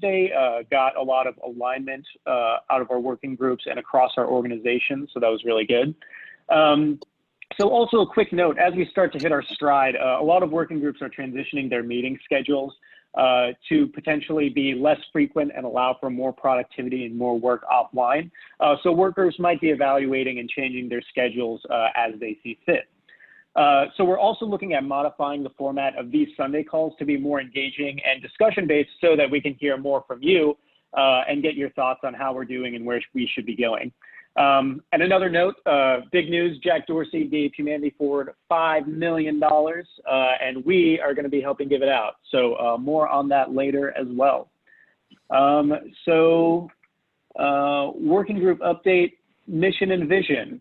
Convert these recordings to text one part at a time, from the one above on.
Wednesday got a lot of alignment out of our working groups and across our organization, so that was really good. So also a quick note, as we start to hit our stride, a lot of working groups are transitioning their meeting schedules to potentially be less frequent and allow for more productivity and more work offline. So workers might be evaluating and changing their schedules as they see fit. So we're also looking at modifying the format of these Sunday calls to be more engaging and discussion-based so that we can hear more from you and get your thoughts on how we're doing and where we should be going. And another note, big news, Jack Dorsey gave Humanity Forward $5 million, and we are going to be helping give it out. So more on that later as well. Working group update, mission and vision.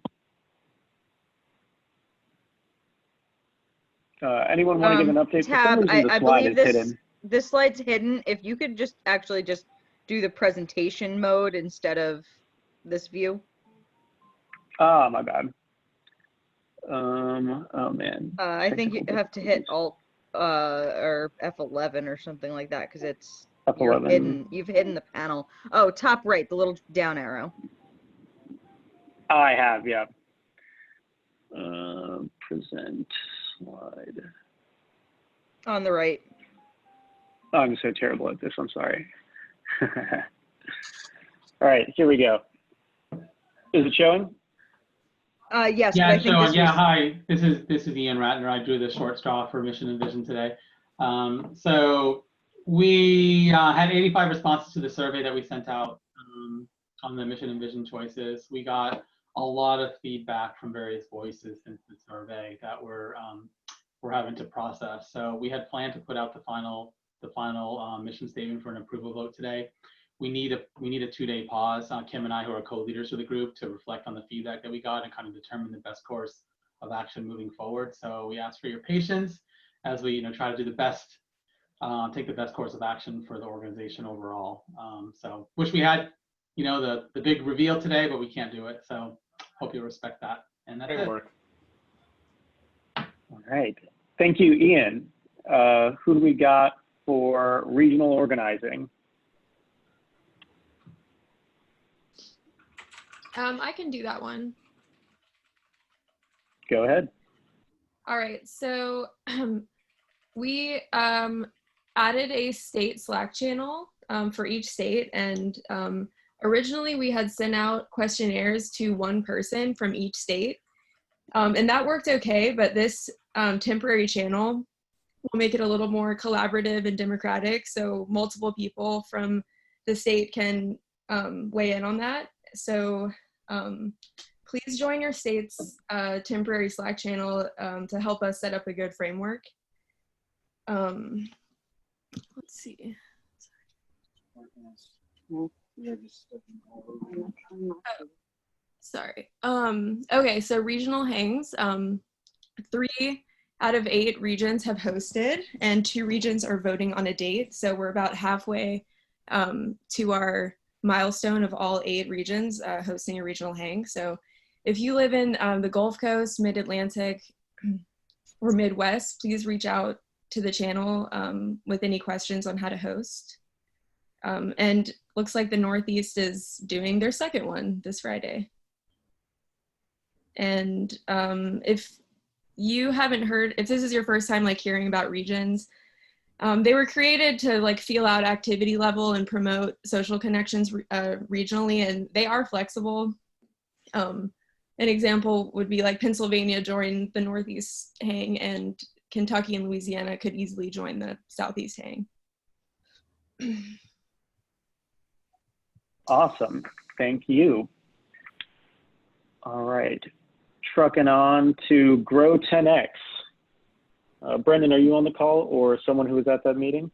Anyone want to give an update? Tab, I believe this slide's hidden. If you could just actually just do the presentation mode instead of this view. Ah, my bad. Oh man. I think you have to hit Alt or F11 or something like that because it's F11. You've hidden the panel. Oh, top right, the little down arrow. I have, yeah. Present slide. On the right. Oh, I'm so terrible at this. I'm sorry. All right, here we go. Is it showing? Yes. Yeah, it's showing. Yeah, hi. This is Ian Ratner. I drew the short straw for Mission and Vision today. So we had 85 responses to the survey that we sent out on the Mission and Vision choices. We got a lot of feedback from various voices since the survey that we're having to process. So we had planned to put out the final mission statement for an approval vote today. We need a 2-day pause. Kim and I, who are co-leaders of the group, to reflect on the feedback that we got and kind of determine the best course of action moving forward. So we ask for your patience as we try to do the best, take the best course of action for the organization overall. So wish we had the big reveal today, but we can't do it. So hope you'll respect that. And that's it. All right. Thank you, Ian. Who do we got for regional organizing? I can do that one. Go ahead. All right, so we added a state Slack channel for each state, and originally we had sent out questionnaires to one person from each state, and that worked okay, but this temporary channel will make it a little more collaborative and democratic, so multiple people from the state can weigh in on that. So please join your state's temporary Slack channel to help us set up a good framework. Let's see. Sorry. Okay, so regional hangs. 3 out of 8 regions have hosted, and 2 regions are voting on a date. So we're about halfway to our milestone of all 8 regions hosting a regional hang. So if you live in the Gulf Coast, Mid-Atlantic, or Midwest, please reach out to the channel with any questions on how to host. And looks like the Northeast is doing their second one this Friday. And if you haven't heard, if this is your first time hearing about regions, they were created to feel out activity level and promote social connections regionally, and they are flexible. An example would be Pennsylvania joined the Northeast hang, and Kentucky and Louisiana could easily join the Southeast hang. Awesome, thank you. All right, trucking on to Grow 10X. Brendan, are you on the call or someone who was at that meeting?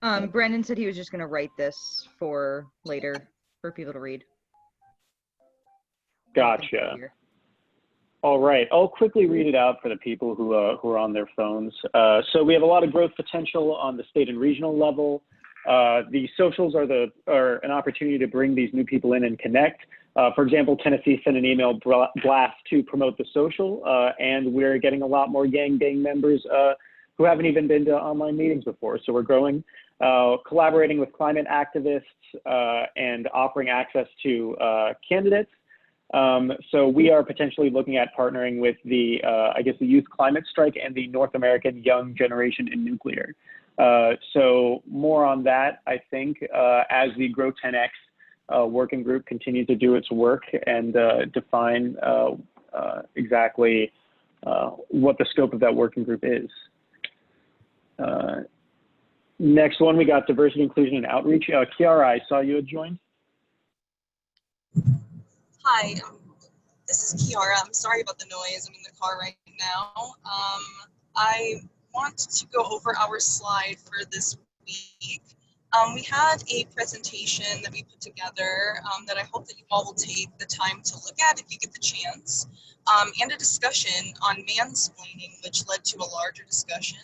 Brendan said he was just going to write this for later for people to read. Gotcha. All right, I'll quickly read it out for the people who are on their phones. So we have a lot of growth potential on the state and regional level. The socials are an opportunity to bring these new people in and connect. For example, Tennessee sent an email blast to promote the social, and we're getting a lot more gang members who haven't even been to online meetings before. So we're growing, collaborating with climate activists and offering access to candidates. So we are potentially looking at partnering with the, I guess, the Youth Climate Strike and the North American Young Generation in Nuclear. So more on that, I think, as the Grow 10X working group continues to do its work and define exactly what the scope of that working group is. Next one, we got diversity, inclusion, and outreach. Kiara, I saw you had joined. Hi, this is Kiara. I'm sorry about the noise. I'm in the car right now. I want to go over our slide for this week. We had a presentation that we put together that I hope that you all will take the time to look at if you get the chance, and a discussion on mansplaining, which led to a larger discussion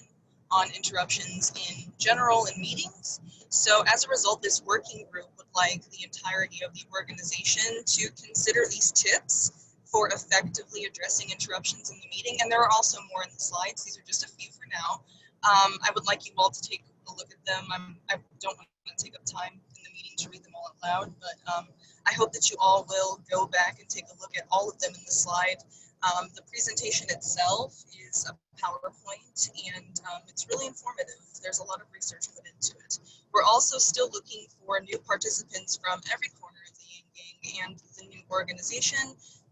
on interruptions in general in meetings. So as a result, this working group would like the entirety of the organization to consider these tips for effectively addressing interruptions in the meeting. And there are also more in the slides. These are just a few for now. I would like you all to take a look at them. I don't want to take up time in the meeting to read them all out loud, but I hope that you all will go back and take a look at all of them in the slide. The presentation itself is a PowerPoint, and it's really informative. There's a lot of research put into it. We're also still looking for new participants from every corner of the Yang Gang and the new organization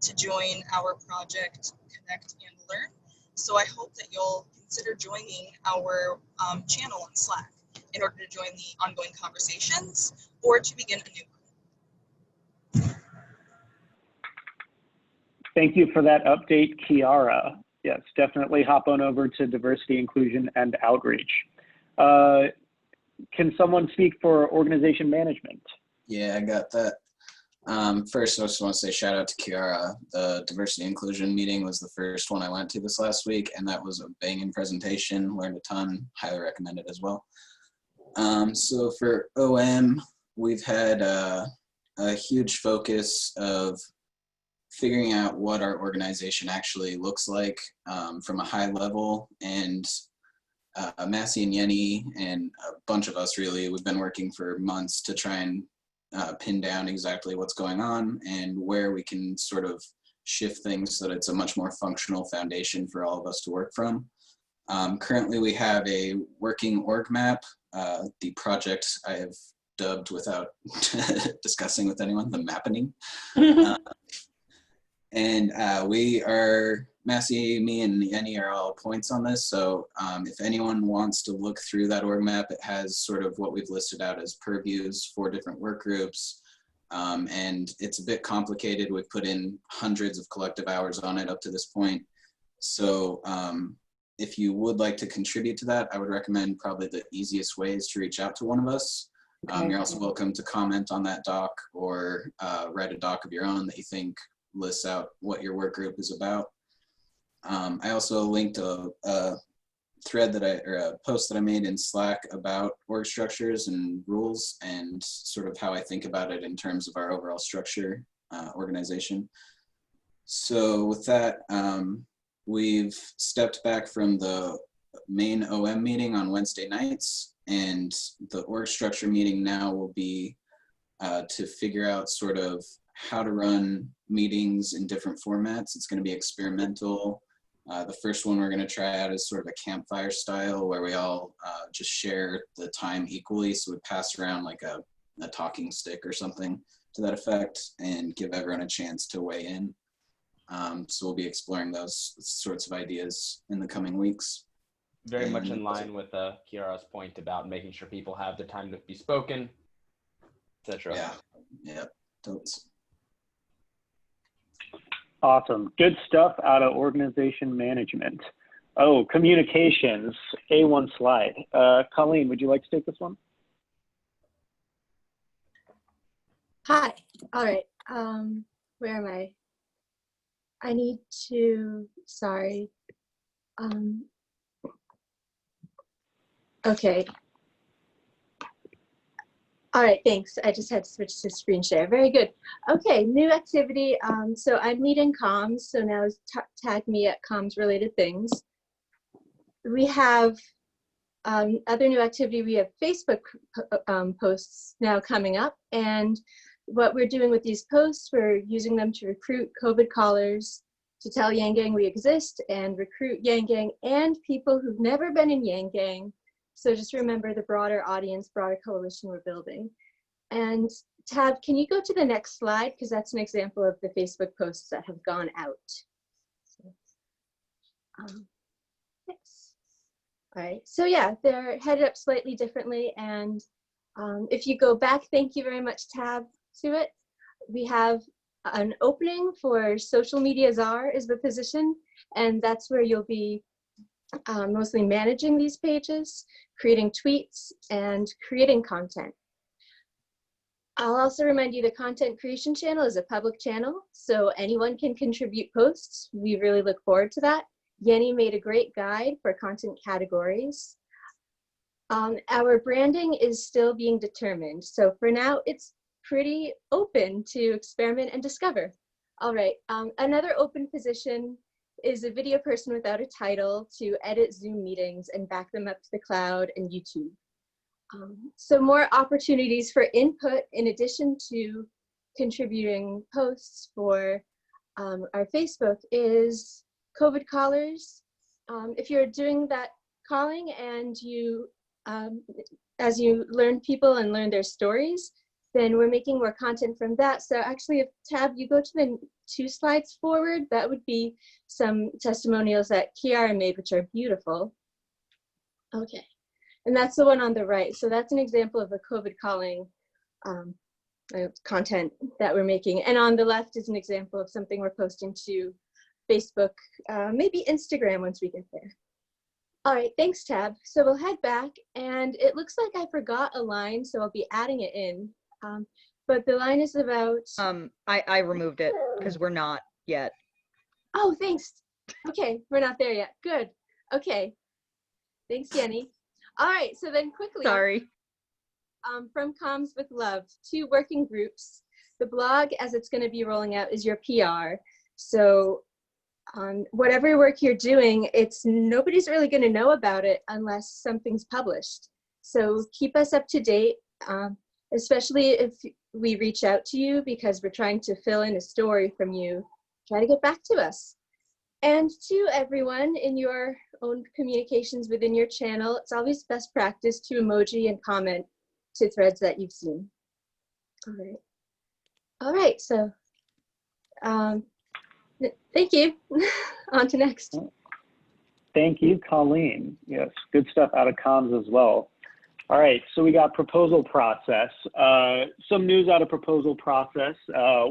to join our project Connect and Learn. So I hope that you'll consider joining our channel on Slack in order to join the ongoing conversations or to begin a new one. Thank you for that update, Kiara. Yes, definitely hop on over to diversity, inclusion, and outreach. Can someone speak for organization management? Yeah, I got that. First, I just want to say shout out to Kiara. The diversity inclusion meeting was the first one I went to this last week, and that was a banging presentation. Learned a ton. Highly recommend it as well. So for OM, we've had a huge focus of figuring out what our organization actually looks like from a high level. And Massey and Yenny and a bunch of us really, we've been working for months to try and pin down exactly what's going on and where we can sort of shift things so that it's a much more functional foundation for all of us to work from. Currently, we have a working org map. The project I have dubbed without discussing with anyone, the mappening. And we are, Massey, me, and Yenny are all points on this. So if anyone wants to look through that org map, it has sort of what we've listed out as purviews for different work groups. And it's a bit complicated. We've put in hundreds of collective hours on it up to this point. So if you would like to contribute to that, I would recommend probably the easiest way is to reach out to one of us. You're also welcome to comment on that doc or write a doc of your own that you think lists out what your work group is about. I also linked a thread that or a post that I made in Slack about org structures and rules and sort of how I think about it in terms of our overall structure organization. So with that, we've stepped back from the main OM meeting on Wednesday nights, and the org structure meeting now will be to figure out sort of how to run meetings in different formats. It's going to be experimental. The first one we're going to try out is sort of a campfire style where we all just share the time equally. So we pass around like a talking stick or something to that effect and give everyone a chance to weigh in. So we'll be exploring those sorts of ideas in the coming weeks. Very much in line with Kiara's point about making sure people have the time to be spoken, etc. Yeah, totes. Awesome. Good stuff out of organization management. Oh, communications, A1 slide. Colleen, would you like to take this one? Hi. All right. Where am I? I need to, sorry. Okay. All right, thanks. I just had to switch to screen share. Very good. Okay, new activity. So I'm leading comms, so now tag me at comms related things. we have other new activity. We have Facebook posts now coming up, and what we're doing with these posts, we're using them to recruit COVID callers to tell Yang Gang we exist and recruit Yang Gang and people who've never been in Yang Gang. So just remember the broader audience, broader coalition we're building. And Tab, can you go to the next slide? Because that's an example of the Facebook posts that have gone out. Yes. All right, so yeah, they're headed up slightly differently. And if you go back, thank you very much, Tab, to it. We have an opening for social media czar is the position, and that's where you'll be mostly managing these pages, creating tweets, and creating content. I'll also remind you the content creation channel is a public channel, so anyone can contribute posts. We really look forward to that. Yenny made a great guide for content categories. Our branding is still being determined, so for now it's pretty open to experiment and discover. All right, another open position is a video person without a title to edit Zoom meetings and back them up to the cloud and YouTube. So more opportunities for input in addition to contributing posts for our Facebook is COVID callers. If you're doing that calling and you, as you learn people and learn their stories, then we're making more content from that. So actually, if Tab, you go to the 2 slides forward, that would be some testimonials that Kiara made, which are beautiful. Okay, and that's the one on the right. So that's an example of a COVID calling content that we're making. And on the left is an example of something we're posting to Facebook, maybe Instagram once we get there. All right, thanks, Tab. So we'll head back, and it looks like I forgot a line, so I'll be adding it in. But the line is about... I removed it because we're not yet. Oh, thanks. Okay, we're not there yet. Good. Okay. Thanks, Yenny. All right, so then quickly. Sorry. From Comms with Love, 2 working groups. The blog, as it's going to be rolling out, is your PR. So whatever work you're doing, nobody's really going to know about it unless something's published. So keep us up to date. Especially if we reach out to you because we're trying to fill in a story from you, try to get back to us. And to everyone in your own communications within your channel, it's always best practice to emoji and comment to threads that you've seen. All right. All right, so thank you. On to next. Thank you, Colleen. Yes, good stuff out of comms as well. All right, so we got proposal process. Some news out of proposal process.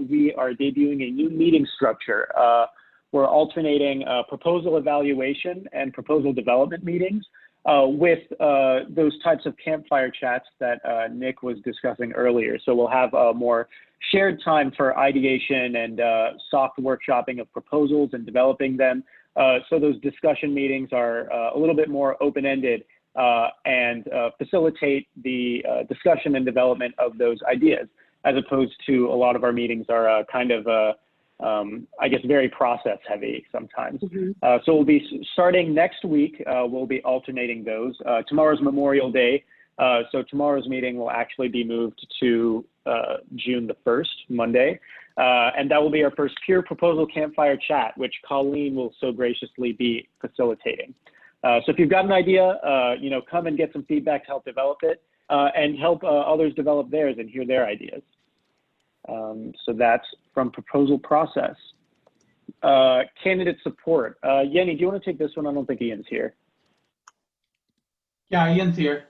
We are debuting a new meeting structure. We're alternating proposal evaluation and proposal development meetings with those types of campfire chats that Nick was discussing earlier. So we'll have more shared time for ideation and soft workshopping of proposals and developing them. So those discussion meetings are a little bit more open-ended and facilitate the discussion and development of those ideas, as opposed to a lot of our meetings are kind of, I guess, very process heavy sometimes. So we'll be starting next week, we'll be alternating those. Tomorrow's Memorial Day, so tomorrow's meeting will actually be moved to June the 1st, Monday. And that will be our first peer proposal campfire chat, which Colleen will so graciously be facilitating. So if you've got an idea, come and get some feedback to help develop it and help others develop theirs and hear their ideas. So that's from proposal process. Candidate support. Yenny, do you want to take this one? I don't think Ian's here. Yeah, Ian's here.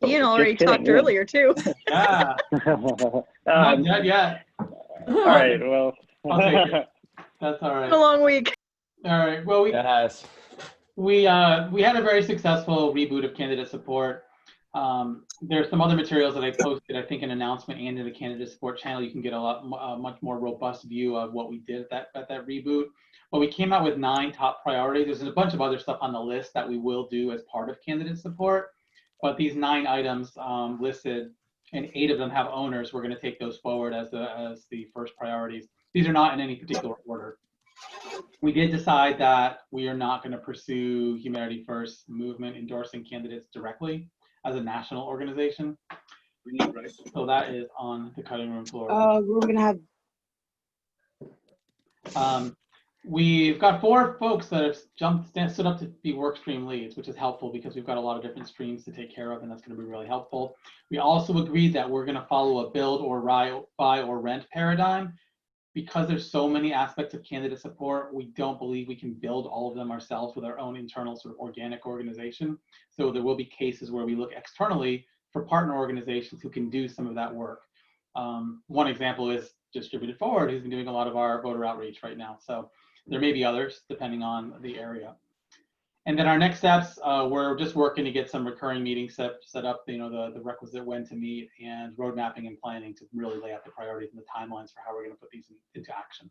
Ian already talked earlier too. Yeah. Not yet. All right, well. I'll take it. That's all right. A long week. All right, well, Yes. we had a very successful reboot of candidate support. There's some other materials that I posted, I think an announcement and in the candidate support channel. You can get a much more robust view of what we did at that reboot. But we came out with 9 top priorities. There's a bunch of other stuff on the list that we will do as part of candidate support. But these 9 items listed, and 8 of them have owners. We're going to take those forward as the first priorities. These are not in any particular order. We did decide that we are not going to pursue Humanity First movement endorsing candidates directly as a national organization. So that is on the cutting room floor. We're gonna have. We've got 4 folks that have stood up to be work stream leads, which is helpful because we've got a lot of different streams to take care of, and that's going to be really helpful. We also agreed that we're going to follow a build or buy or rent paradigm. Because there's so many aspects of candidate support, we don't believe we can build all of them ourselves with our own internal sort of organic organization. So there will be cases where we look externally for partner organizations who can do some of that work. One example is Distributed Forward, who's been doing a lot of our voter outreach right now. So there may be others depending on the area. And then our next steps, we're just working to get some recurring meetings set up, the requisite when to meet, and road mapping and planning to really lay out the priorities and the timelines for how we're going to put these into action.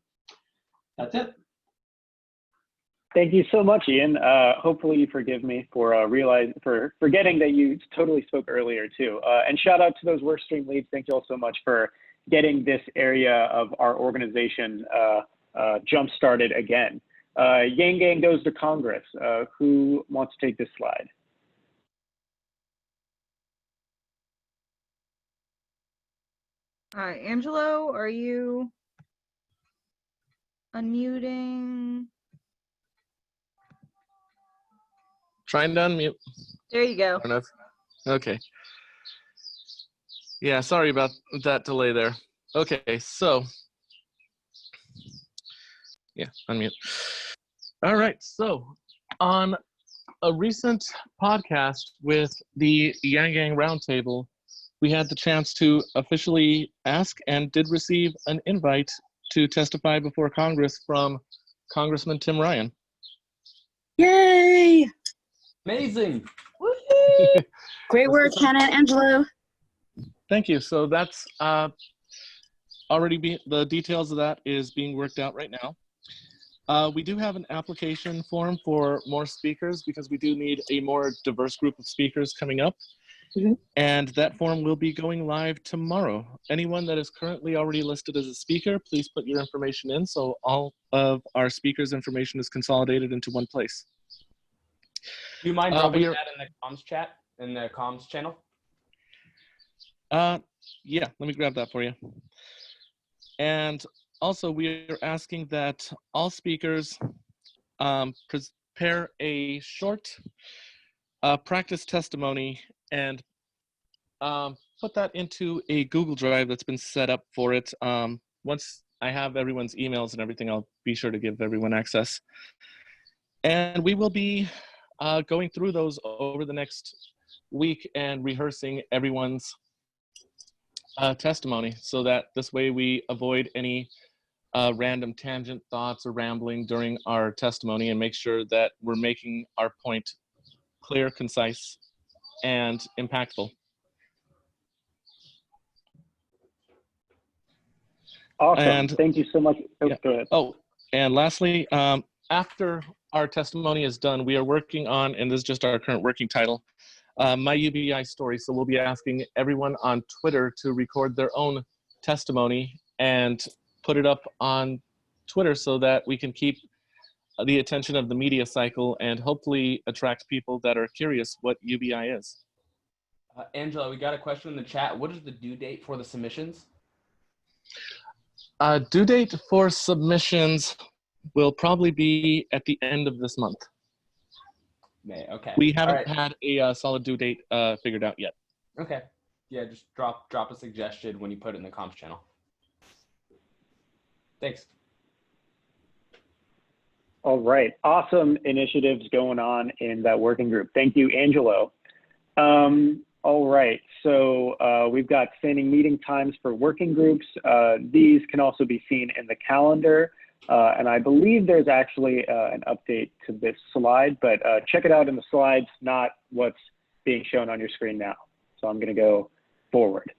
That's it. Thank you so much, Ian. Hopefully you forgive me for forgetting that you totally spoke earlier too. And shout out to those workstream leads. Thank you all so much for getting this area of our organization jump started again. Yang Gang goes to Congress. Who wants to take this slide? Angelo, are you unmuting? Trying to unmute. There you go. I don't know okay. Yeah, sorry about that delay there. Okay, so yeah, unmute. All right, so on a recent podcast with the Yang Gang Roundtable, we had the chance to officially ask and did receive an invite to testify before Congress from Congressman Tim Ryan. Yay! Amazing. Great work, Hannah and Angelo. Thank you. So that's the details of that is being worked out right now. We do have an application form for more speakers because we do need a more diverse group of speakers coming up. Mm-hmm. And that form will be going live tomorrow. Anyone that is currently already listed as a speaker, please put your information in so all of our speakers' information is consolidated into one place. Do you mind dropping that in the comms chat, in the comms channel? Yeah, let me grab that for you. And also, we are asking that all speakers prepare a short practice testimony and put that into a Google Drive that's been set up for it. Once I have everyone's emails and everything, I'll be sure to give everyone access. And we will be going through those over the next week and rehearsing everyone's testimony so that this way we avoid any random tangent thoughts or rambling during our testimony and make sure that we're making our point clear, concise, and impactful. Awesome. And, thank you so much. Oh, yeah. Go ahead. Oh, and lastly, after our testimony is done, we are working on, and this is just our current working title, My UBI Story. So we'll be asking everyone on Twitter to record their own testimony and put it up on Twitter so that we can keep the attention of the media cycle and hopefully attract people that are curious what UBI is. Angela, we got a question in the chat. What is the due date for the submissions? Due date for submissions will probably be at the end of this month. May, okay. We haven't had a solid due date figured out yet. Okay. Yeah, just drop a suggestion when you put it in the comms channel. Thanks. All right. Awesome initiatives going on in that working group. Thank you, Angelo. All right. So we've got standing meeting times for working groups. These can also be seen in the calendar. And I believe there's actually an update to this slide, but check it out in the slides, not what's being shown on your screen now. So I'm going to go forward.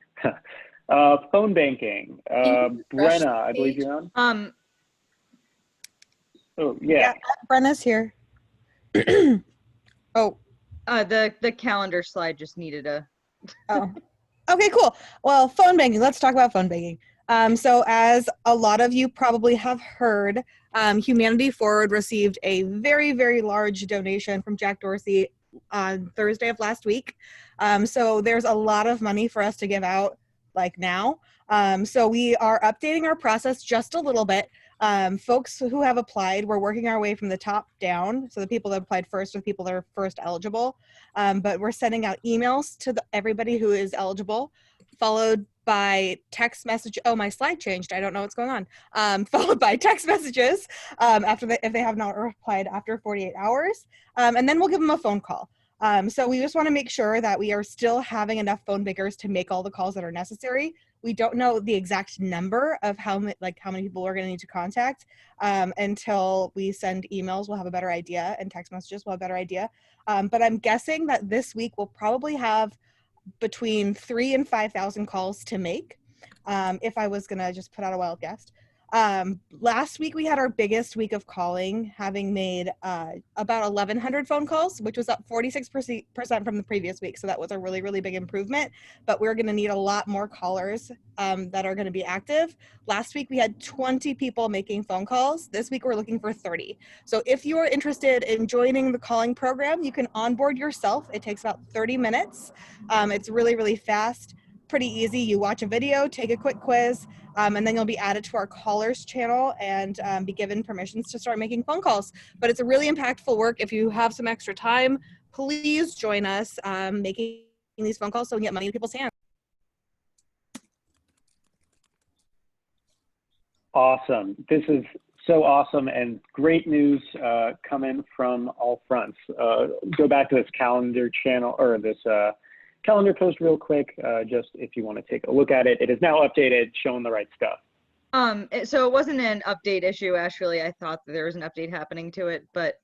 Phone banking. Brenna, I believe you're on. Oh, yeah. Brenna's here. Oh. The calendar slide just needed a. Oh. Okay, cool. Well, phone banking. Let's talk about phone banking. So as a lot of you probably have heard, Humanity Forward received a very, very large donation from Jack Dorsey on Thursday of last week. So there's a lot of money for us to give out like now. So we are updating our process just a little bit. Folks who have applied, we're working our way from the top down. So the people that applied first are the people that are first eligible. But we're sending out emails to everybody who is eligible, followed by text message. Oh, my slide changed. I don't know what's going on. Followed by text messages if they have not replied after 48 hours. And then we'll give them a phone call. So we just want to make sure that we are still having enough phone makers to make all the calls that are necessary. We don't know the exact number of how many people we're going to need to contact until we send emails. We'll have a better idea, and text messages we'll have a better idea. But I'm guessing that this week we'll probably have between 3,000 and 5,000 calls to make, if I was gonna just put out a wild guess. Last week we had our biggest week of calling, having made about 1,100 phone calls, which was up 46% from the previous week. So that was a really, really big improvement, but we're gonna need a lot more callers that are gonna be active. Last week we had 20 people making phone calls. This week we're looking for 30. So if you are interested in joining the calling program, you can onboard yourself. It takes about 30 minutes. It's really, really fast, pretty easy. You watch a video, take a quick quiz, and then you'll be added to our callers channel and be given permissions to start making phone calls. But it's a really impactful work. If you have some extra time, please join us making these phone calls so we can get money in people's hands. Awesome. This is so awesome and great news coming from all fronts. Go back to this calendar channel or this calendar post real quick, just if you want to take a look at it. It is now updated, showing the right stuff. So it wasn't an update issue, actually. I thought that there was an update happening to it, but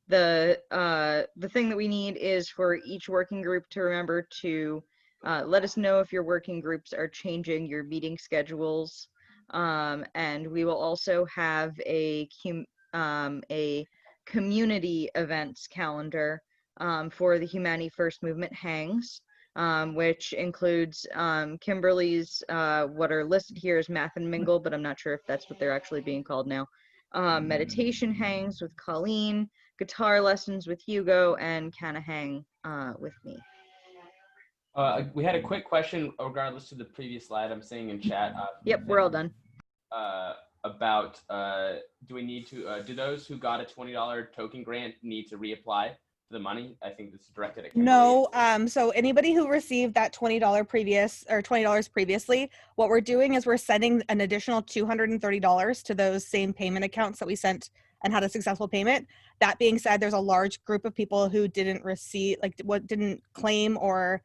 the thing that we need is for each working group to remember to let us know if your working groups are changing your meeting schedules. And we will also have a community events calendar for the Humanity First Movement Hangs, which includes Kimberly's, what are listed here as Math and Mingle, but I'm not sure if that's what they're actually being called now. Meditation hangs with Colleen, guitar lessons with Hugo, and Canna hang with me. We had a quick question regardless to the previous slide. I'm seeing in chat. Yep, we're all done. About do we need to do those who got a $20 token grant need to reapply for the money? I think this is directed at Kimberly. No, so anybody who received that $20 previously, what we're doing is we're sending an additional $230 to those same payment accounts that we sent and had a successful payment. That being said, there's a large group of people who didn't receive, didn't claim or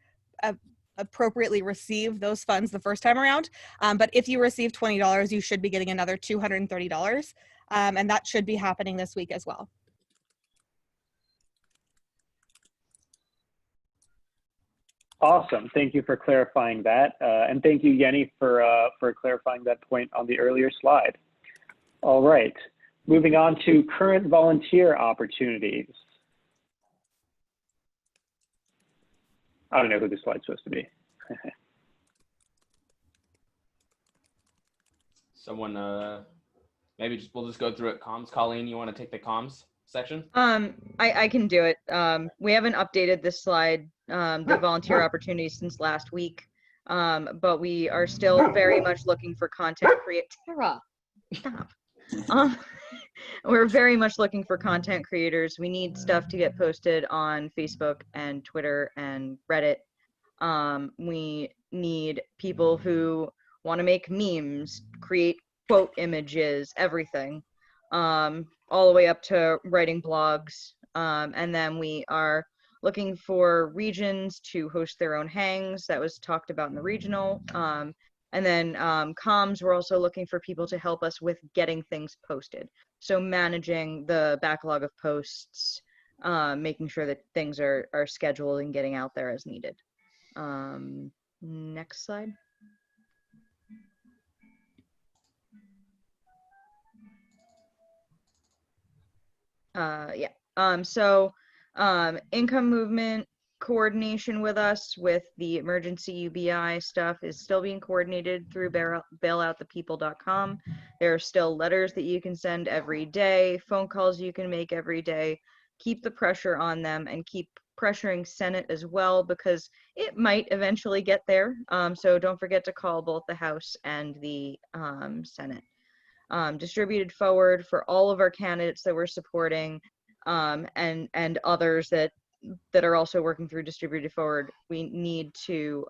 appropriately receive those funds the first time around. But if you receive $20, you should be getting another $230. And that should be happening this week as well. Awesome. Thank you for clarifying that. And thank you, Yenny, for clarifying that point on the earlier slide. All right. Moving on to current volunteer opportunities. I don't know who this slide's supposed to be. Someone, maybe we'll just go through it. Comms, Colleen, you want to take the comms section? I can do it. We haven't updated this slide, the volunteer opportunities, since last week, but we are still very much looking for content Tara, stop. We're very much looking for content creators. We need stuff to get posted on Facebook and Twitter and Reddit. We need people who want to make memes, create quote images, everything, all the way up to writing blogs. And then we are looking for regions to host their own hangs. That was talked about in the regional. And then comms, we're also looking for people to help us with getting things posted. So managing the backlog of posts, making sure that things are scheduled and getting out there as needed. Next slide. Yeah. So income movement, coordination with us with the emergency UBI stuff is still being coordinated through bailoutthepeople.com. There are still letters that you can send every day, phone calls you can make every day. Keep the pressure on them and keep pressuring Senate as well, because it might eventually get there. So don't forget to call both the House and the Senate. Distributed forward for all of our candidates that we're supporting, and others that are also working through distributed forward. We need to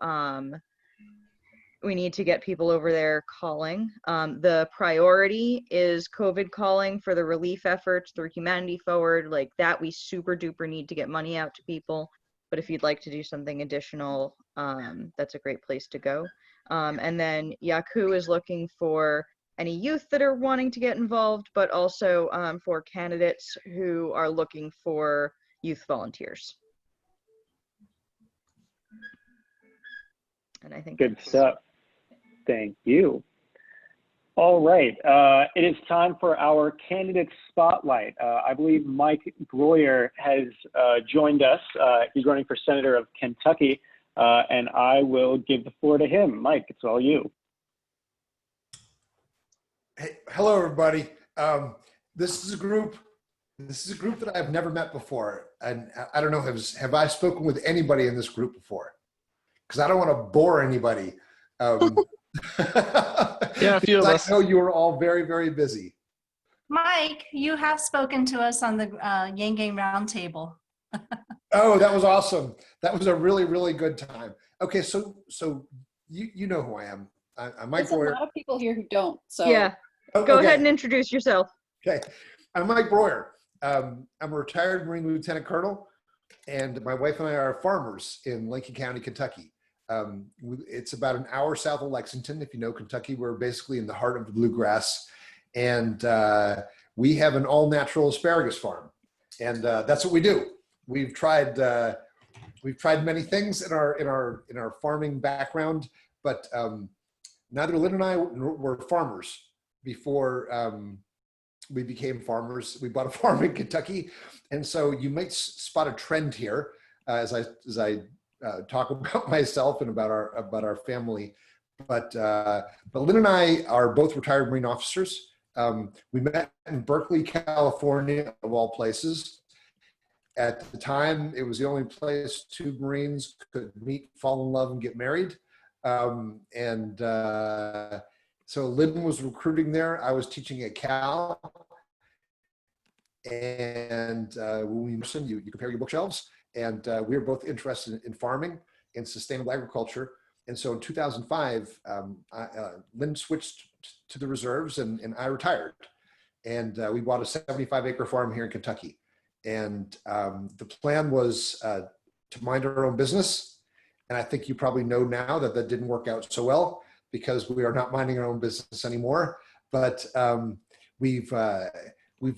get people over there calling. The priority is COVID calling for the relief efforts through Humanity Forward. Like that, we super duper need to get money out to people. But if you'd like to do something additional, that's a great place to go. And then Yaku is looking for any youth that are wanting to get involved, but also for candidates who are looking for youth volunteers. And I think good stuff. Thank you. All right, it is time for our candidate spotlight. I believe Mike Broyer has joined us. He's running for Senator of Kentucky, and I will give the floor to him. Mike, it's all you. Hey, hello, everybody. This is a group that I've never met before, and I don't know, have I spoken with anybody in this group before? Because I don't want to bore anybody. Yeah, a few of us. I know you are all very, very busy. Mike, you have spoken to us on the Yang Gang Roundtable. Oh, that was awesome. That was a really, really good time. Okay, so you know who I am. I'm Mike Broyer. There's a lot of people here who don't. So yeah, go ahead and introduce yourself. Okay, I'm Mike Broyer. I'm a retired Marine Lieutenant Colonel, and my wife and I are farmers in Lincoln County, Kentucky. It's about an hour south of Lexington. If you know Kentucky, we're basically in the heart of the bluegrass, and we have an all-natural asparagus farm, and that's what we do. We've tried many things in our farming background, but neither Lynn and I were farmers before we became farmers. We bought a farm in Kentucky, and so you might spot a trend here as I talk about myself and about our family. But Lynn and I are both retired Marine officers. We met in Berkeley, California, of all places. At the time, it was the only place two Marines could meet, fall in love, and get married. So Lynn was recruiting there. I was teaching at Cal. And when we mentioned, you compare your bookshelves. And we were both interested in farming and sustainable agriculture. And so in 2005, Lynn switched to the reserves and I retired. And we bought a 75-acre farm here in Kentucky. And the plan was to mind our own business. And I think you probably know now that that didn't work out so well because we are not minding our own business anymore. But we've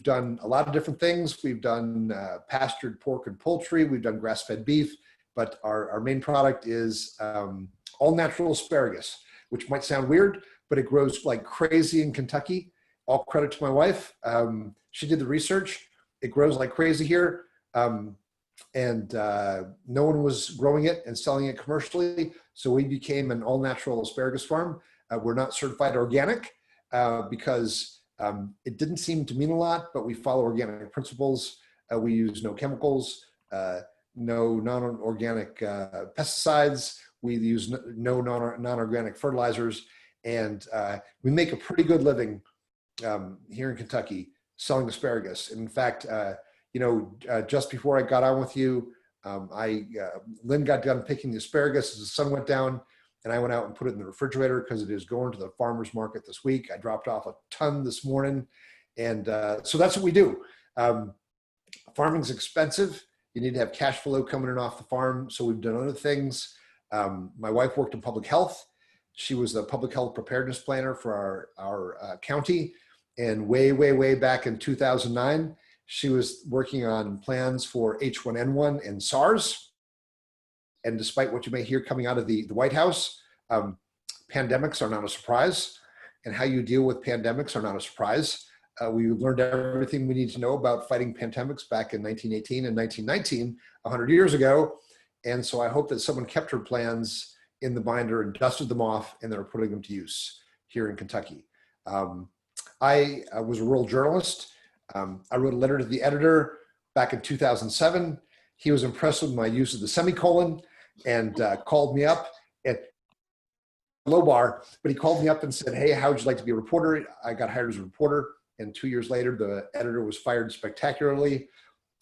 done a lot of different things. We've done pastured pork and poultry. We've done grass-fed beef. But our main product is all natural asparagus, which might sound weird, but it grows like crazy in Kentucky. All credit to my wife. She did the research. It grows like crazy here. And no one was growing it and selling it commercially. So we became an all-natural asparagus farm. We're not certified organic because it didn't seem to mean a lot, but we follow organic principles. We use no chemicals, no non-organic pesticides. We use no non-organic fertilizers. And we make a pretty good living here in Kentucky selling asparagus. In fact, just before I got on with you, Lynn got done picking the asparagus as the sun went down, and I went out and put it in the refrigerator because it is going to the farmer's market this week. I dropped off a ton this morning. And so that's what we do. Farming's expensive. You need to have cash flow coming in off the farm. So we've done other things. My wife worked in public health. She was the public health preparedness planner for our county. And way back in 2009, she was working on plans for H1N1 and SARS. And despite what you may hear coming out of the White House, pandemics are not a surprise. And how you deal with pandemics are not a surprise. We learned everything we need to know about fighting pandemics back in 1918 and 1919, 100 years ago. And so I hope that someone kept her plans in the binder and dusted them off, and they're putting them to use here in Kentucky. I was a rural journalist. I wrote a letter to the editor back in 2007. He was impressed with my use of the semicolon and called me up at low bar, but he called me up and said, hey, how would you like to be a reporter? I got hired as a reporter, and 2 years later, the editor was fired spectacularly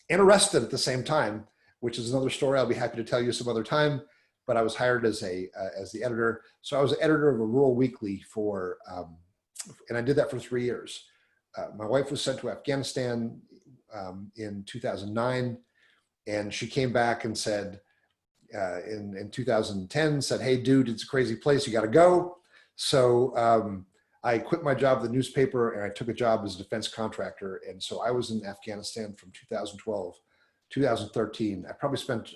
and arrested at the same time, which is another story I'll be happy to tell you some other time. But I was hired as the editor. So I was editor of a rural weekly for, and I did that for 3 years. My wife was sent to Afghanistan in 2009, and she came back and said, in 2010, said, hey, dude, it's a crazy place, you gotta go. So I quit my job at the newspaper, and I took a job as a defense contractor. And so I was in Afghanistan from 2012, 2013. I probably spent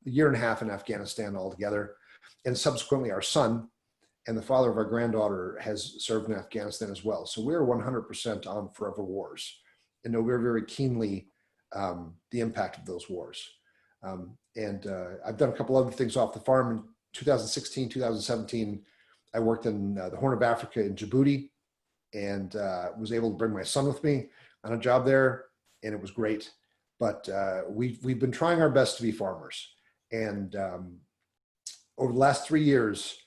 a year and a half in Afghanistan altogether. And subsequently, our son and the father of our granddaughter has served in Afghanistan as well. So we're 100% on forever wars and know very, very keenly the impact of those wars. I've done a couple other things off the farm. In 2016, 2017, I worked in the Horn of Africa in Djibouti, and was able to bring my son with me on a job there, and it was great. But we've been trying our best to be farmers. And over the last 3 years,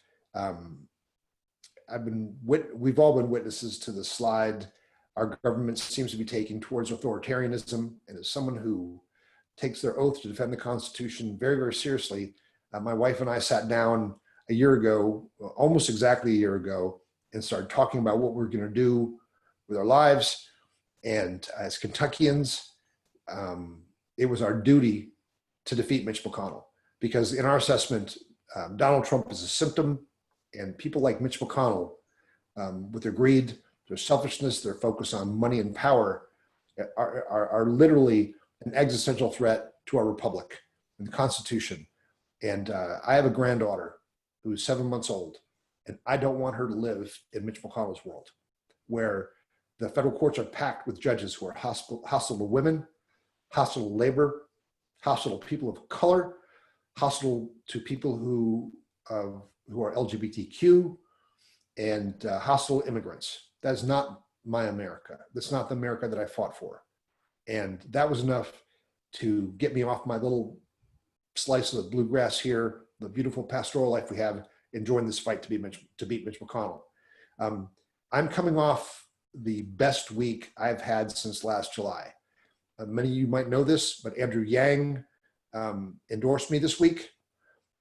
we've all been witnesses to the slide our government seems to be taking towards authoritarianism. And as someone who takes their oath to defend the Constitution very, very seriously, my wife and I sat down a year ago, almost exactly a year ago, and started talking about what we're going to do with our lives. And as Kentuckians, it was our duty to defeat Mitch McConnell, because in our assessment, Donald Trump is a symptom, and people like Mitch McConnell, with their greed, their selfishness, their focus on money and power, are literally an existential threat to our republic and the Constitution. And I have a granddaughter who is 7 months old, and I don't want her to live in Mitch McConnell's world, where the federal courts are packed with judges who are hostile to women, hostile to labor, hostile to people of color, hostile to people who are LGBTQ, and hostile immigrants. That is not my America. That's not the America that I fought for. And that was enough to get me off my little slice of the bluegrass here, the beautiful pastoral life we have, and join this fight to beat Mitch McConnell. I'm coming off the best week I've had since last July. Many of you might know this, but Andrew Yang endorsed me this week,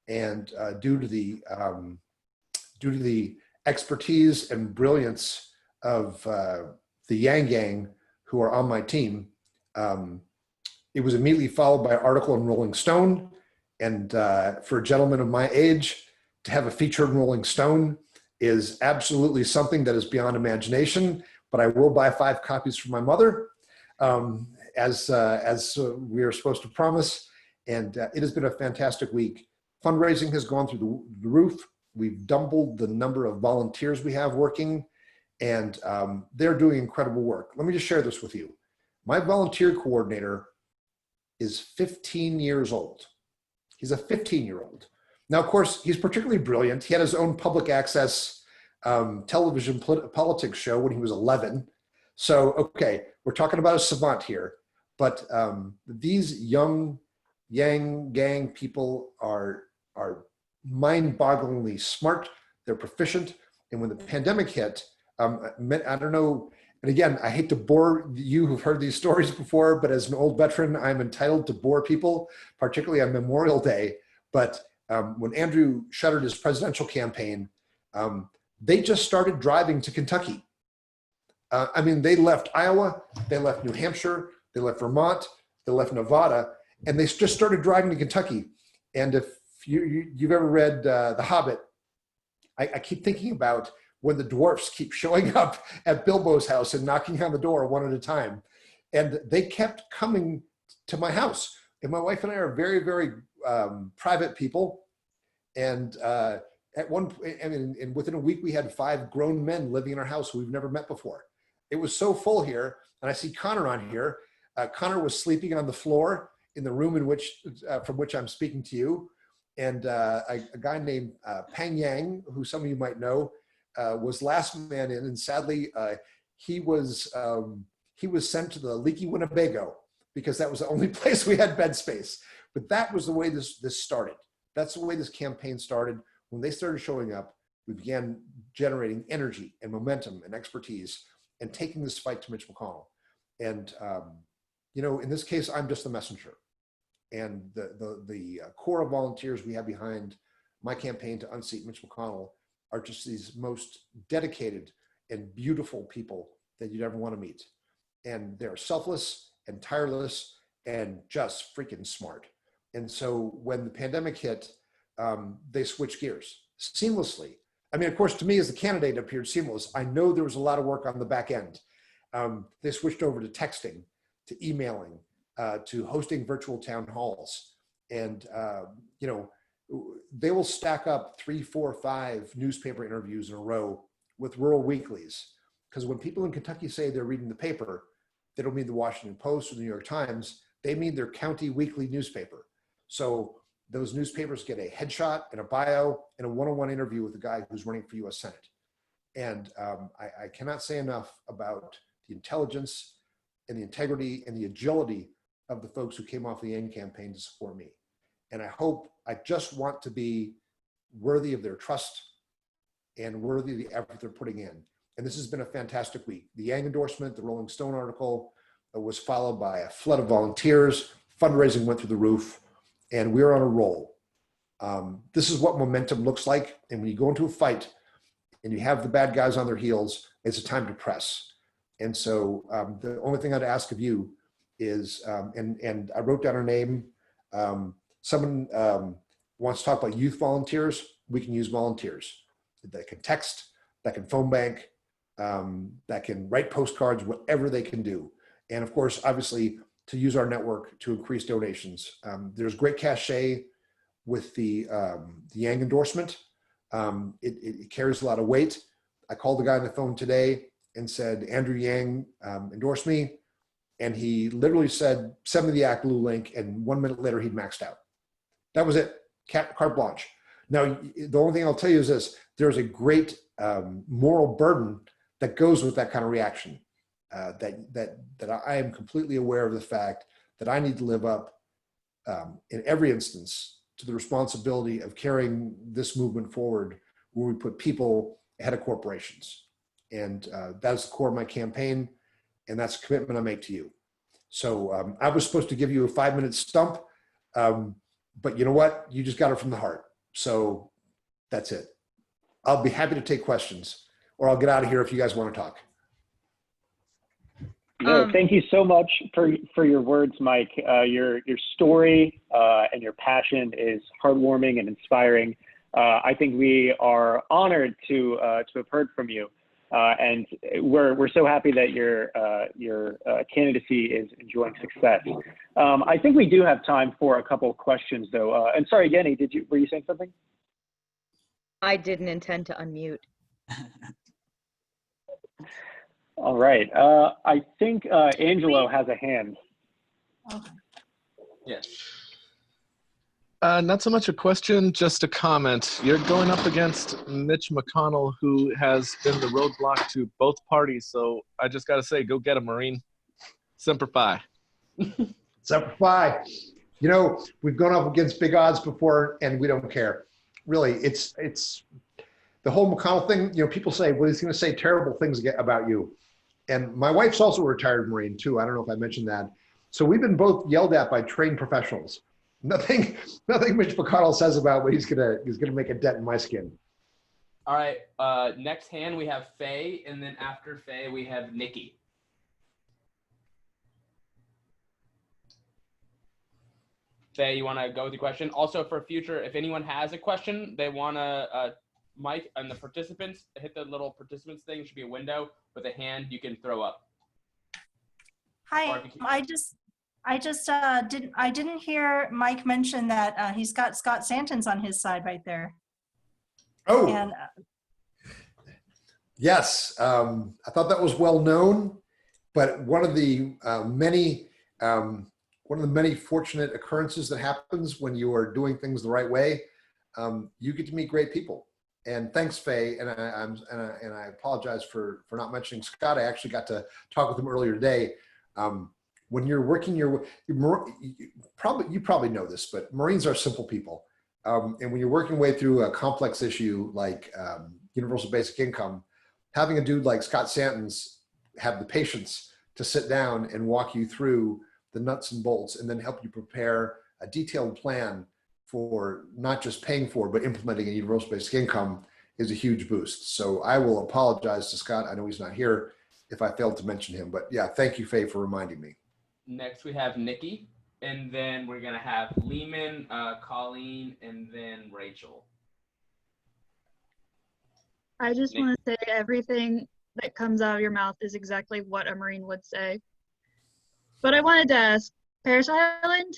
and due to the expertise and brilliance of the Yang Gang, who are on my team, it was immediately followed by an article in Rolling Stone. And for a gentleman of my age, to have a feature in Rolling Stone is absolutely something that is beyond imagination. But I will buy 5 copies for my mother, as we are supposed to promise. And it has been a fantastic week. Fundraising has gone through the roof. We've doubled the number of volunteers we have working, and they're doing incredible work. Let me just share this with you. My volunteer coordinator is 15 years old. He's a 15-year-old. Now, of course, he's particularly brilliant. He had his own public access television politics show when he was 11. So, okay, we're talking about a savant here. But these young Yang Gang people are mind-bogglingly smart. They're proficient. And when the pandemic hit, I don't know, and again, I hate to bore you who've heard these stories before, but as an old veteran, I'm entitled to bore people, particularly on Memorial Day. But when Andrew shuttered his presidential campaign, they just started driving to Kentucky. I mean, they left Iowa, they left New Hampshire, they left Vermont, they left Nevada, and they just started driving to Kentucky. And if you've ever read The Hobbit, I keep thinking about when the dwarfs keep showing up at Bilbo's house and knocking on the door one at a time. And they kept coming to my house. And my wife and I are very, very private people. And within a week, we had 5 grown men living in our house who we've never met before. It was so full here. And I see Connor on here. Connor was sleeping on the floor in the room from which I'm speaking to you. And a guy named Pang Yang, who some of you might know, was last man in, and sadly he was sent to the leaky Winnebago because that was the only place we had bed space. But that was the way this started. That's the way this campaign started. When they started showing up, we began generating energy and momentum and expertise and taking this fight to Mitch McConnell. And you know, in this case, I'm just the messenger. And the core of volunteers we have behind my campaign to unseat Mitch McConnell are just these most dedicated and beautiful people that you'd ever want to meet. And they're selfless and tireless and just freaking smart. And so when the pandemic hit, they switched gears seamlessly. I mean, of course, to me as the candidate, it appeared seamless. I know there was a lot of work on the back end. They switched over to texting, to emailing, to hosting virtual town halls. And, you know, they will stack up 3, 4, 5 newspaper interviews in a row with rural weeklies. Because when people in Kentucky say they're reading the paper, they don't mean the Washington Post or the New York Times, they mean their county weekly newspaper. So those newspapers get a headshot and a bio and a one-on-one interview with the guy who's running for US Senate. And I cannot say enough about the intelligence and the integrity and the agility of the folks who came off the Yang campaign to support me. And I just want to be worthy of their trust and worthy of the effort they're putting in. And this has been a fantastic week. The Yang endorsement, the Rolling Stone article was followed by a flood of volunteers. Fundraising went through the roof, and we're on a roll. This is what momentum looks like. And when you go into a fight and you have the bad guys on their heels, it's a time to press. And so the only thing I'd ask of you is, and I wrote down her name. Someone wants to talk about youth volunteers. We can use volunteers that can text, that can phone bank, that can write postcards, whatever they can do. And of course, obviously, to use our network to increase donations. There's great cachet with the Yang endorsement. It carries a lot of weight. I called the guy on the phone today and said, Andrew Yang endorsed me. And he literally said, send me the ActBlue link. And 1 minute later, he'd maxed out. That was it, carte blanche. Now, the only thing I'll tell you is this, there's a great moral burden that goes with that kind of reaction. That I am completely aware of the fact that I need to live up in every instance to the responsibility of carrying this movement forward where we put people ahead of corporations. And that's the core of my campaign, and that's a commitment I make to you. So I was supposed to give you a 5-minute stump, but you know what? You just got it from the heart. So that's it. I'll be happy to take questions, or I'll get out of here if you guys want to talk. No, thank you so much for your words, Mike. Your story and your passion is heartwarming and inspiring. I think we are honored to have heard from you, and we're so happy that your candidacy is enjoying success. I think we do have time for a couple of questions, though. And sorry, Jenny, were you saying something? I didn't intend to unmute. All right. I think Angelo has a hand. Okay. Yes. Not so much a question, just a comment. You're going up against Mitch McConnell, who has been the roadblock to both parties. So I just got to say, go get him, Marine. Semper Fi. Semper Fi. You know, we've gone up against big odds before, and we don't care. Really, it's the whole McConnell thing. You know, people say, well, he's going to say terrible things about you. And my wife's also a retired Marine too. I don't know if I mentioned that. So we've been both yelled at by trained professionals. Nothing Mitch McConnell says about what he's gonna make a dent in my skin. All right. Next hand we have Faye, and then after Faye we have Nikki. Faye, you want to go with the question? Also, for future, if anyone has a question, they want to, Mike and the participants, hit the little participants thing. It should be a window with a hand you can throw up. Hi, I didn't hear Mike mention that he's got Scott Santens on his side right there. Oh, and, yes. I thought that was well known, but one of the many one of the many fortunate occurrences that happens when you are doing things the right way. You get to meet great people. And thanks, Faye. And I apologize for not mentioning Scott. I actually got to talk with him earlier today. When you're working you probably know this, but Marines are simple people. And when you're working your way through a complex issue like universal basic income, having a dude like Scott Santens have the patience to sit down and walk you through the nuts and bolts and then help you prepare a detailed plan for not just paying for, but implementing a universal basic income is a huge boost. So I will apologize to Scott. I know he's not here if I failed to mention him, but yeah, thank you, Faye, for reminding me. Next we have Nikki, and then we're gonna have Lehman, Colleen, and then Rachel. I just want to say everything that comes out of your mouth is exactly what a Marine would say. But I wanted to ask, Paris Island?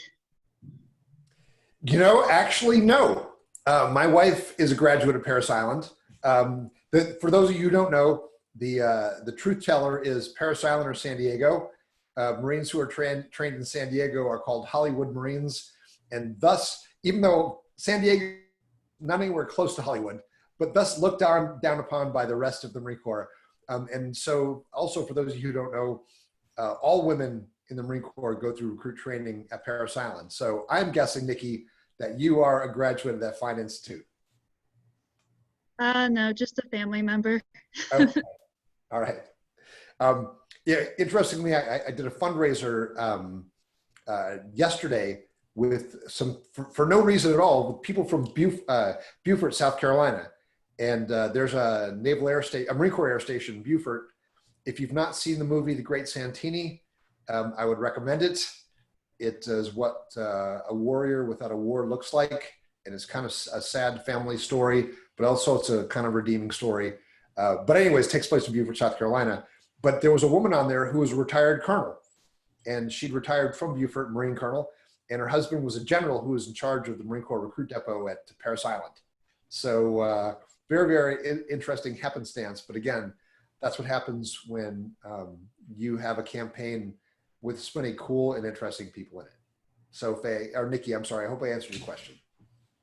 You know, actually, no. My wife is a graduate of Paris Island. For those of you who don't know, the truth teller is Paris Island or San Diego. Marines who are trained in San Diego are called Hollywood Marines. And thus, even though San Diego, not anywhere close to Hollywood, but thus looked down upon by the rest of the Marine Corps. And so also for those of you who don't know, all women in the Marine Corps go through recruit training at Paris Island. So I'm guessing, Nikki, that you are a graduate of that fine institute. No, just a family member. Okay. All right. Yeah, interestingly, I did a fundraiser yesterday with some, for no reason at all, with people from Beaufort, South Carolina. And there's a Naval Air Station, a Marine Corps Air Station in Beaufort. If you've not seen the movie The Great Santini, I would recommend it. It is what a warrior without a war looks like. And it's kind of a sad family story, but also it's a kind of redeeming story. But anyways, it takes place in Beaufort, South Carolina. But there was a woman on there who was a retired colonel. And she'd retired from Beaufort, Marine colonel. And her husband was a general who was in charge of the Marine Corps recruit depot at Paris Island. So very, very interesting happenstance. But again, that's what happens when you have a campaign with so many cool and interesting people in it. So Faye, or Nikki, I'm sorry, I hope I answered your question.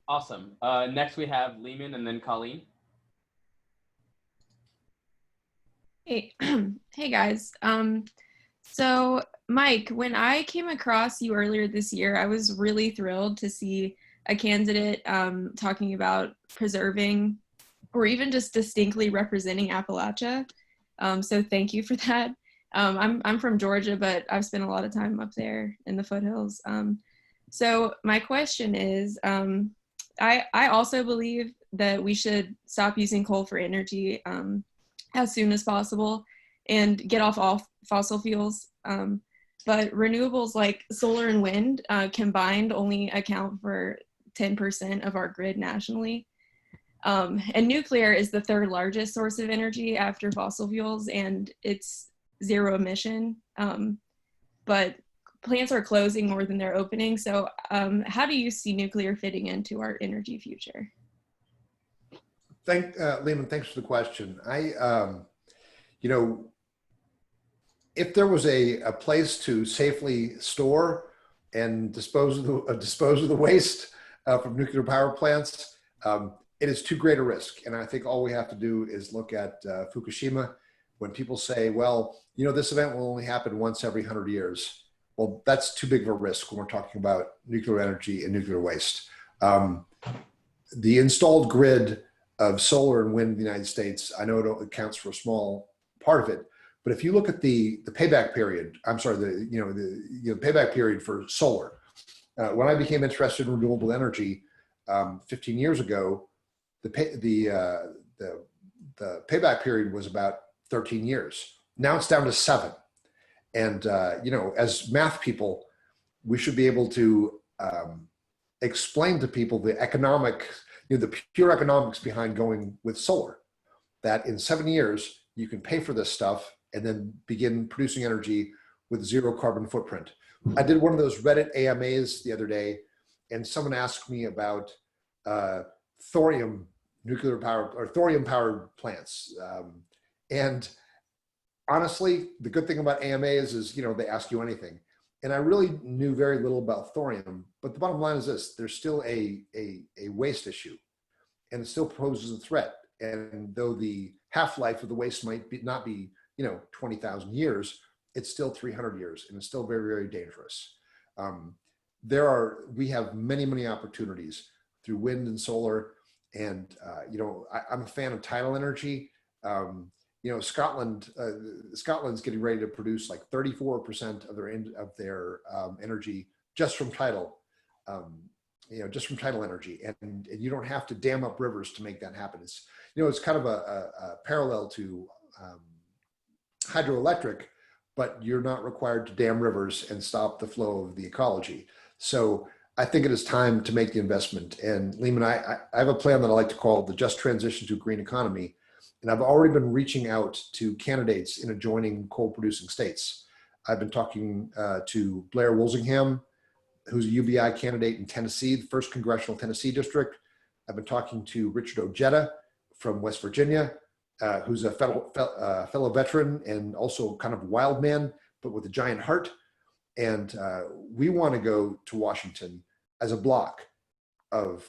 Awesome. Next we have Lehman and then Colleen. Hey, hey guys. So Mike, when I came across you earlier this year, I was really thrilled to see a candidate talking about preserving or even just distinctly representing Appalachia. So thank you for that. I'm from Georgia, but I've spent a lot of time up there in the foothills. So my question is, I also believe that we should stop using coal for energy as soon as possible and get off all fossil fuels. But renewables like solar and wind combined only account for 10% of our grid nationally. And nuclear is the third largest source of energy after fossil fuels, and it's zero emission. But plants are closing more than they're opening. So how do you see nuclear fitting into our energy future? Lehman, thanks for the question. You know, if there was a place to safely store and dispose of the waste from nuclear power plants, it is too great a risk. And I think all we have to do is look at Fukushima. When people say, well, you know, this event will only happen once every 100 years. Well, that's too big of a risk when we're talking about nuclear energy and nuclear waste. The installed grid of solar and wind in the United States, I know it accounts for a small part of it, but if you look at the payback period, I'm sorry, the payback period for solar, when I became interested in renewable energy 15 years ago, the payback period was about 13 years. Now it's down to 7. And, you know, as math people, we should be able to explain to people the economic, you know, the pure economics behind going with solar, that in 7 years, you can pay for this stuff and then begin producing energy with zero carbon footprint. I did one of those Reddit AMAs the other day, and someone asked me about thorium nuclear power or thorium powered plants. And honestly, the good thing about AMAs is, you know, they ask you anything. And I really knew very little about thorium, but the bottom line is this: there's still a waste issue, and it still poses a threat. And though the half-life of the waste might not be 20,000 years, it's still 300 years, and it's still very, very dangerous. We have many opportunities through wind and solar, and I'm a fan of tidal energy. Scotland's getting ready to produce like 34% of their energy just from tidal, energy, and you don't have to dam up rivers to make that happen. It's kind of a parallel to hydroelectric, but you're not required to dam rivers and stop the flow of the ecology. So I think it is time to make the investment. And Lehman, I have a plan that I like to call the Just Transition to a Green Economy. And I've already been reaching out to candidates in adjoining coal producing states. I've been talking to Blair Wolsingham, who's a UBI candidate in Tennessee, the 1st Congressional Tennessee District. I've been talking to Richard Ojeda from West Virginia, who's a fellow veteran and also kind of a wild man, but with a giant heart. And we want to go to Washington as a block of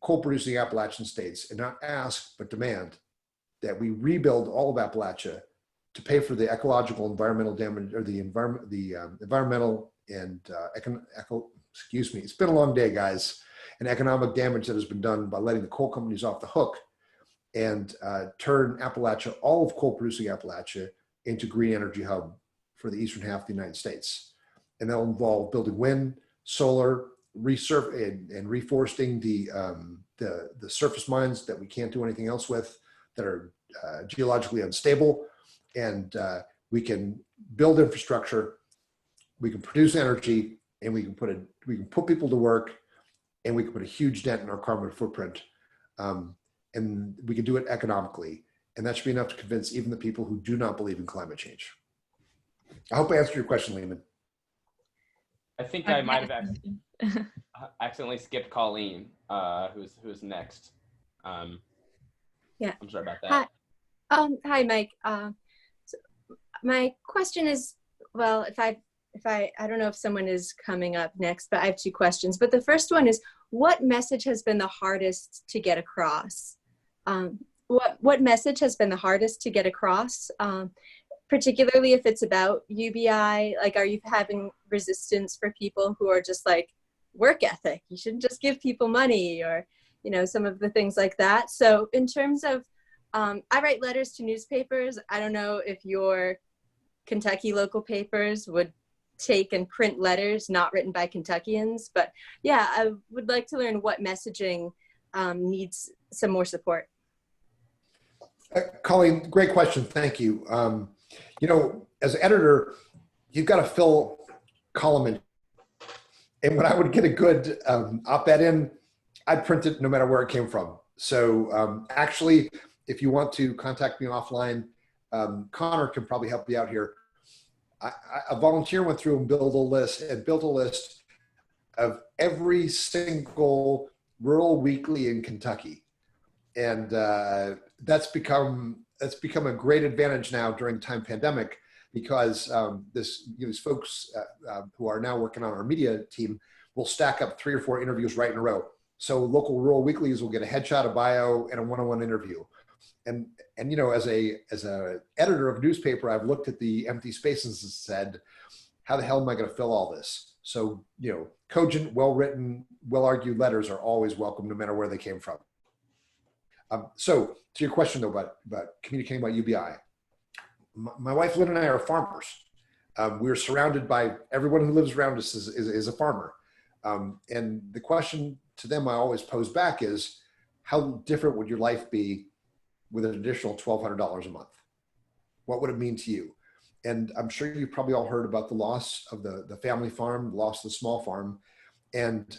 coal producing Appalachian states and not ask, but demand that we rebuild all of Appalachia to pay for the ecological environmental damage, or the environmental and it's been a long day, guys, and economic damage that has been done by letting the coal companies off the hook, and turn Appalachia, all of coal producing Appalachia, into green energy hub for the eastern half of the United States. And that'll involve building wind, solar, and reforesting the surface mines that we can't do anything else with, that are geologically unstable. And we can build infrastructure, we can produce energy, and we can put people to work, and we can put a huge dent in our carbon footprint. And we can do it economically. And that should be enough to convince even the people who do not believe in climate change. I hope I answered your question, Lehman. I think I might have accidentally skipped Colleen, who's next. Yeah. I'm sorry about that. Hi, Mike. So my question is, well, I don't know if someone is coming up next, but I have 2 questions. But the first one is, what message has been the hardest to get across? What message has been the hardest to get across? Particularly if it's about UBI, like, are you having resistance for people who are just like, work ethic, you shouldn't just give people money, or, some of the things like that. So in terms of, I write letters to newspapers. I don't know if your Kentucky local papers would take and print letters not written by Kentuckians, but yeah, I would like to learn what messaging needs some more support. Colleen, great question. Thank you. As an editor, you've got to fill column in. And when I would get a good op-ed in, I'd print it no matter where it came from. So actually, if you want to contact me offline, Connor can probably help you out here. A volunteer went through and built a list of every single rural weekly in Kentucky. And that's become a great advantage now during the time pandemic, because these folks who are now working on our media team will stack up 3 or 4 interviews right in a row. So local rural weeklies will get a headshot, a bio, and a one-on-one interview. And as a editor of a newspaper, I've looked at the empty spaces and said, how the hell am I going to fill all this? So cogent, well-written, well-argued letters are always welcome, no matter where they came from. So to your question though about communicating about UBI, my wife Lynn and I are farmers. We're surrounded by everyone who lives around us is a farmer. And the question to them I always pose back is, how different would your life be with an additional $1,200 a month? What would it mean to you? And I'm sure you've probably all heard about the loss of the family farm, the loss of the small farm. And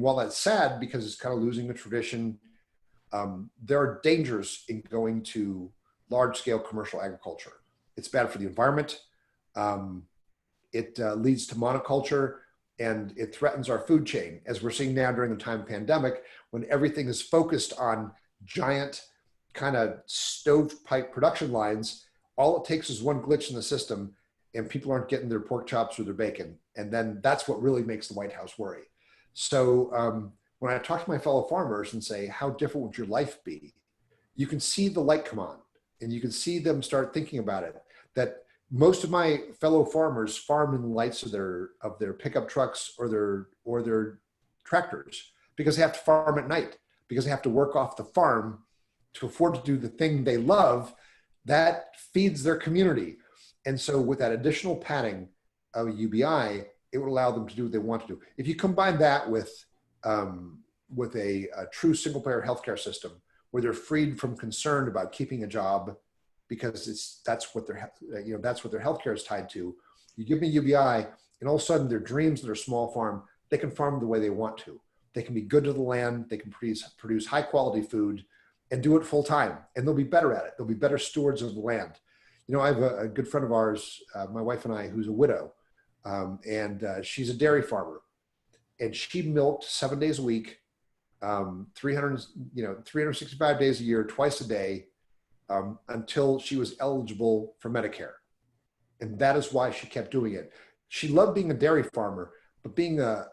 while that's sad because it's kind of losing the tradition, there are dangers in going to large-scale commercial agriculture. It's bad for the environment. It leads to monoculture, and it threatens our food chain, as we're seeing now during the time pandemic, when everything is focused on giant kind of stovepipe production lines. All it takes is one glitch in the system, and people aren't getting their pork chops or their bacon. And then that's what really makes the White House worry. So when I talk to my fellow farmers and say, how different would your life be? You can see the light come on, and you can see them start thinking about it. That most of my fellow farmers farm in the lights of their pickup trucks or their tractors, because they have to farm at night, because they have to work off the farm to afford to do the thing they love that feeds their community. And so with that additional padding of UBI, it would allow them to do what they want to do. If you combine that with a true single-payer healthcare system where they're freed from concern about keeping a job, because that's what their healthcare is tied to. You give me UBI, and all of a sudden their dreams of their small farm, they can farm the way they want to. They can be good to the land. They can produce high quality food and do it full time, and they'll be better at it. They'll be better stewards of the land. You know, I have a good friend of ours, my wife and I, who's a widow, and she's a dairy farmer, and she milked 7 days a week, 365 days a year, twice a day, until she was eligible for Medicare. And that is why she kept doing it. She loved being a dairy farmer, but being a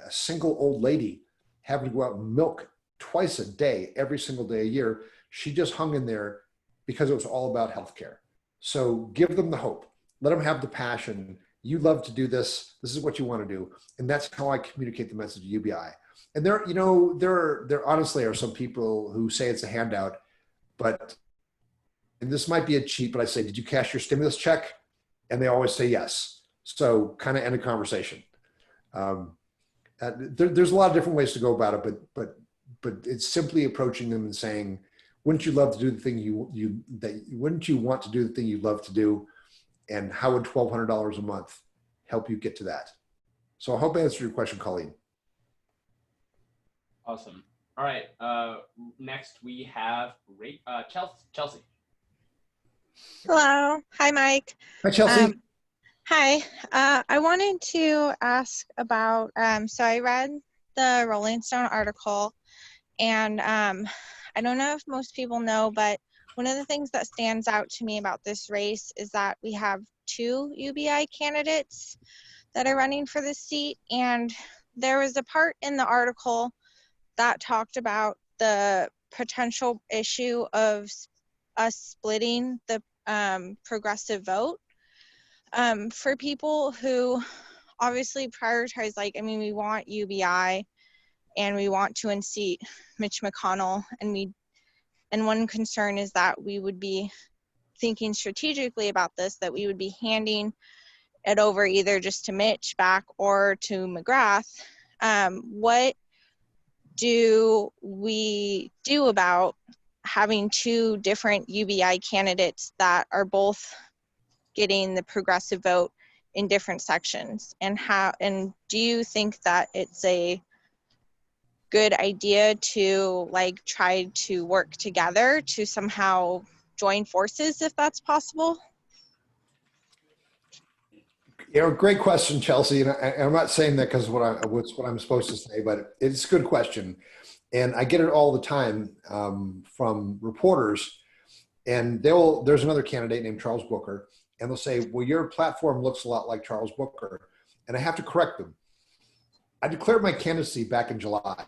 single old lady, having to go out and milk twice a day, every single day a year, she just hung in there because it was all about healthcare. So give them the hope. Let them have the passion. You love to do this. This is what you want to do. And that's how I communicate the message of UBI. And there honestly are some people who say it's a handout, but, and this might be a cheat, but I say, did you cash your stimulus check? And they always say yes. So kind of end a conversation. There's a lot of different ways to go about it, but it's simply approaching them and saying, wouldn't you love to do the thing wouldn't you want to do the thing you love to do? And how would $1,200 a month help you get to that? So I hope I answered your question, Colleen. Awesome. All right. Next we have Chelsea. Hello. Hi, Mike. Hi, Chelsea. Hi. I wanted to ask about, so I read the Rolling Stone article, and I don't know if most people know, but one of the things that stands out to me about this race is that we have 2 UBI candidates that are running for this seat. And there was a part in the article that talked about the potential issue of us splitting the progressive vote for people who obviously prioritize, like, I mean, we want UBI and we want to unseat Mitch McConnell, and one concern is that we would be thinking strategically about this, that we would be handing it over either just to Mitch back or to McGrath. What do we do about having 2 different UBI candidates that are both getting the progressive vote in different sections? And do you think that it's a good idea to try to work together to somehow join forces, if that's possible? Great question, Chelsea. And I'm not saying that because what I'm supposed to say, but it's a good question. And I get it all the time from reporters. And there's another candidate named Charles Booker, and they'll say, well, your platform looks a lot like Charles Booker. And I have to correct them. I declared my candidacy back in July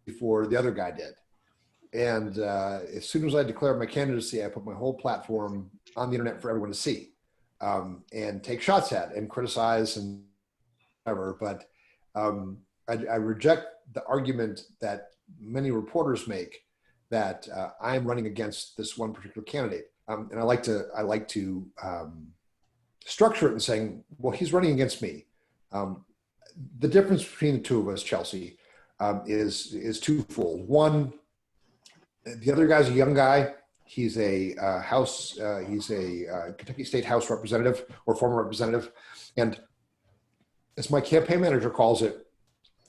before the other guy did. And as soon as I declared my candidacy, I put my whole platform on the internet for everyone to see and take shots at and criticize and whatever. But I reject the argument that many reporters make that I'm running against this one particular candidate. And I like to structure it in saying, well, he's running against me. The difference between the 2 of us, Chelsea, is twofold. One, the other guy's a young guy. He's a Kentucky State House representative or former representative, and as my campaign manager calls it,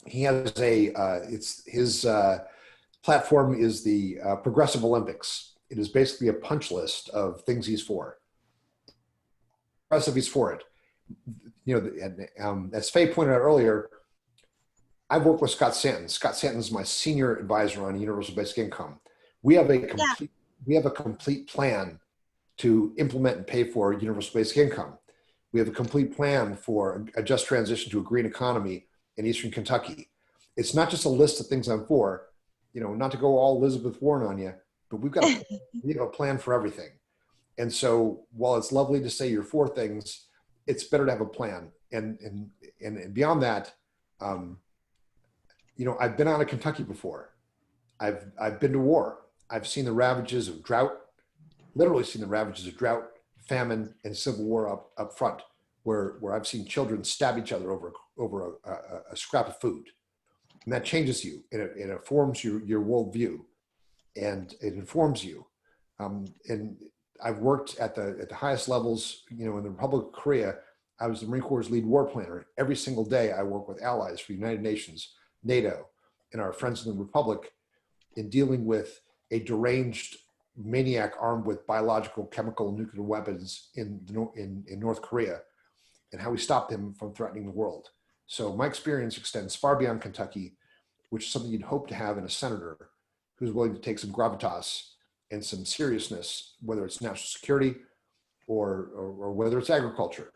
he has his platform is the Progressive Olympics. It is basically a punch list of things he's for. Progressive, he's for it. As Faye pointed out earlier, I've worked with Scott Santon. Scott Santon is my senior advisor on universal basic income. We have a complete plan to implement and pay for universal basic income. We have a complete plan for a just transition to a green economy in Eastern Kentucky. It's not just a list of things I'm for, you know, not to go all Elizabeth Warren on you, but we have a plan for everything. And so while it's lovely to say you're for things, it's better to have a plan. And beyond that, you know, I've been out of Kentucky before. I've been to war. I've seen the ravages of drought, literally seen the ravages of drought, famine, and civil war up front, where I've seen children stab each other over a scrap of food. And that changes you, and it forms your worldview, and it informs you. And I've worked at the highest levels, you know, in the Republic of Korea. I was the Marine Corps' lead war planner. Every single day I work with allies for the United Nations, NATO, and our friends in the Republic in dealing with a deranged maniac armed with biological, chemical, nuclear weapons in North Korea, and how we stop him from threatening the world. So my experience extends far beyond Kentucky, which is something you'd hope to have in a senator who's willing to take some gravitas and some seriousness, whether it's national security or whether it's agriculture.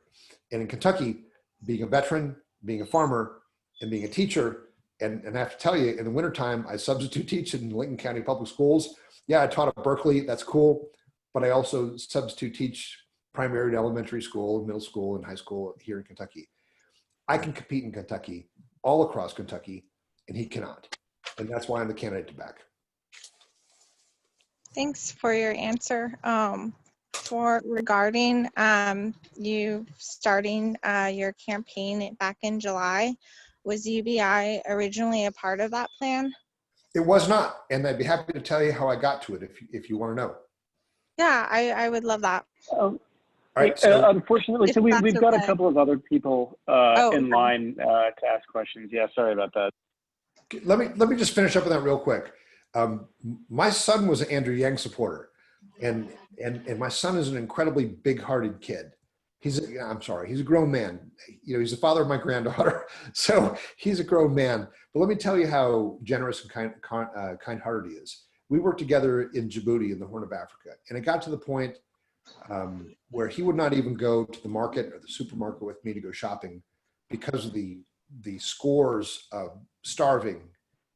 And in Kentucky, being a veteran, being a farmer, and being a teacher, and I have to tell you, in the wintertime, I substitute teach in Lincoln County Public Schools. Yeah, I taught at Berkeley, that's cool, but I also substitute teach primary to elementary school, middle school, and high school here in Kentucky. I can compete in Kentucky, all across Kentucky, and he cannot. And that's why I'm the candidate to back. Thanks for your answer. Regarding you starting your campaign back in July, was UBI originally a part of that plan? It was not, and I'd be happy to tell you how I got to it if you want to know. Yeah, I would love that. All right, so, unfortunately, so we've got a couple of other people in line to ask questions. Yeah, sorry about that. Let me just finish up with that real quick. My son was an Andrew Yang supporter, and my son is an incredibly big-hearted kid. He's a grown man. You know, he's the father of my granddaughter, so he's a grown man. But let me tell you how generous and kind-hearted he is. We worked together in Djibouti in the Horn of Africa, and it got to the point where he would not even go to the market or the supermarket with me to go shopping because of the scores of starving,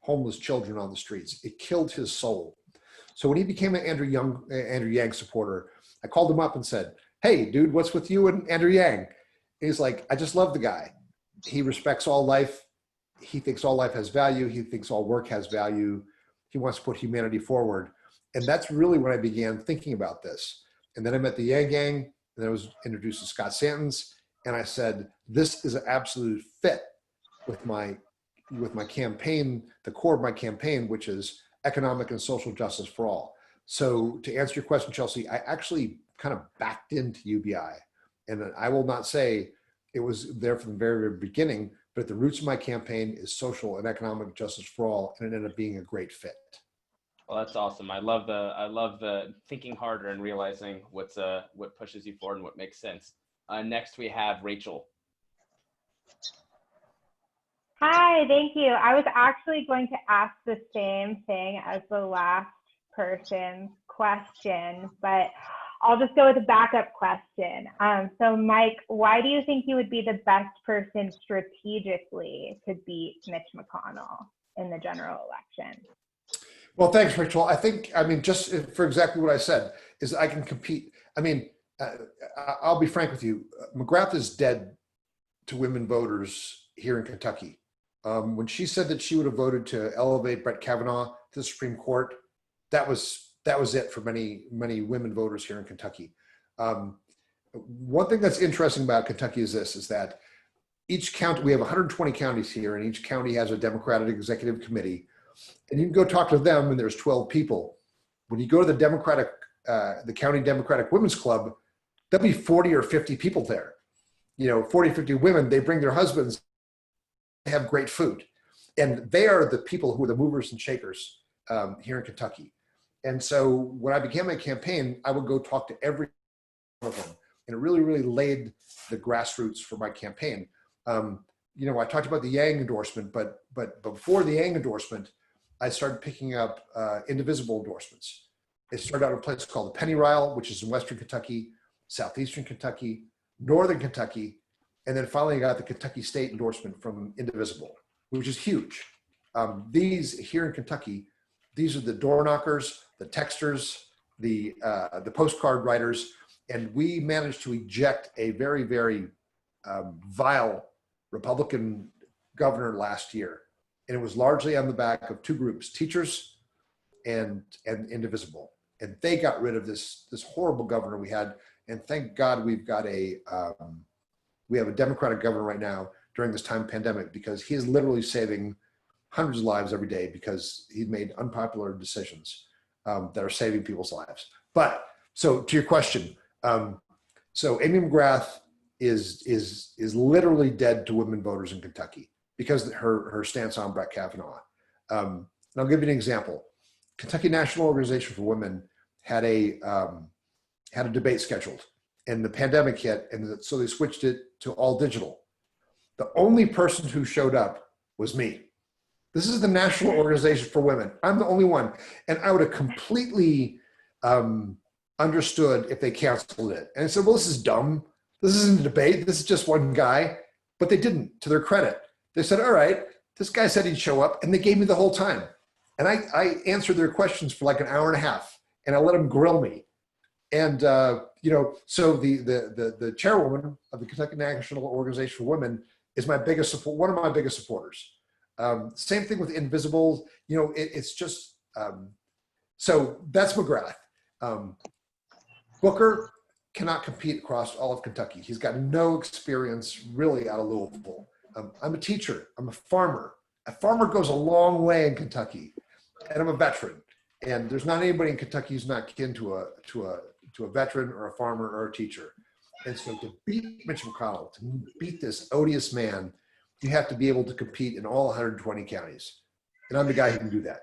homeless children on the streets. It killed his soul. So when he became an Andrew Yang supporter, I called him up and said, "Hey, dude, what's with you and Andrew Yang?" And he's like, "I just love the guy. He respects all life. He thinks all life has value. He thinks all work has value. He wants to put humanity forward." And that's really when I began thinking about this. And then I met the Yang Gang, and then I was introduced to Scott Santens, and I said, this is an absolute fit with my campaign, the core of my campaign, which is economic and social justice for all. So to answer your question, Chelsea, I actually kind of backed into UBI. And I will not say it was there from the very, very beginning, but at the roots of my campaign is social and economic justice for all, and it ended up being a great fit. Well, that's awesome. I love the thinking harder and realizing what pushes you forward and what makes sense. Next we have Rachel. Hi, thank you. I was actually going to ask the same thing as the last person's question, but I'll just go with a backup question. So Mike, why do you think you would be the best person strategically to beat Mitch McConnell in the general election? Well, thanks, Rachel. I think, just for exactly what I said, is I can compete. I'll be frank with you. McGrath is dead to women voters here in Kentucky. When she said that she would have voted to elevate Brett Kavanaugh to the Supreme Court, that was it for many, many women voters here in Kentucky. One thing that's interesting about Kentucky is that each county, we have 120 counties here, and each county has a Democratic executive committee. And you can go talk to them, and there's 12 people. When you go to the county Democratic Women's Club, there'll be 40 or 50 people there. 40, 50 women, they bring their husbands, they have great food. And they are the people who are the movers and shakers here in Kentucky. And so when I began my campaign, I would go talk to every one of them. And it really, really laid the grassroots for my campaign. I talked about the Yang endorsement, but before the Yang endorsement, I started picking up indivisible endorsements. It started out in a place called the Penny Ryle, which is in Western Kentucky, Southeastern Kentucky, Northern Kentucky, and then finally got the Kentucky State endorsement from Indivisible, which is huge. These here in Kentucky, these are the door knockers, the texters, the postcard writers, and we managed to eject a very, very vile Republican governor last year. And it was largely on the back of two groups, teachers and Indivisible. And they got rid of this horrible governor we had. And thank God we've got we have a Democratic governor right now during this time of pandemic, because he is literally saving hundreds of lives every day because he made unpopular decisions that are saving people's lives. But so to your question, so Amy McGrath is literally dead to women voters in Kentucky because her stance on Brett Kavanaugh. And I'll give you an example. Kentucky National Organization for Women had a debate scheduled, and the pandemic hit, and so they switched it to all digital. The only person who showed up was me. This is the National Organization for Women. I'm the only one, and I would have completely understood if they canceled it. And I said, well, this is dumb. This isn't a debate. This is just one guy. But they didn't, to their credit. They said, all right, this guy said he'd show up, and they gave me the whole time. And I answered their questions for like an hour and a half, and I let them grill me. And so the chairwoman of the Kentucky National Organization for Women is my biggest support, one of my biggest supporters. Same thing with Invisible. It's just so that's McGrath. Booker cannot compete across all of Kentucky. He's got no experience really out of Louisville. I'm a teacher. I'm a farmer. A farmer goes a long way in Kentucky, and I'm a veteran. And there's not anybody in Kentucky who's not kin to a veteran or a farmer or a teacher. And so to beat Mitch McConnell, to beat this odious man, you have to be able to compete in all 120 counties. And I'm the guy who can do that.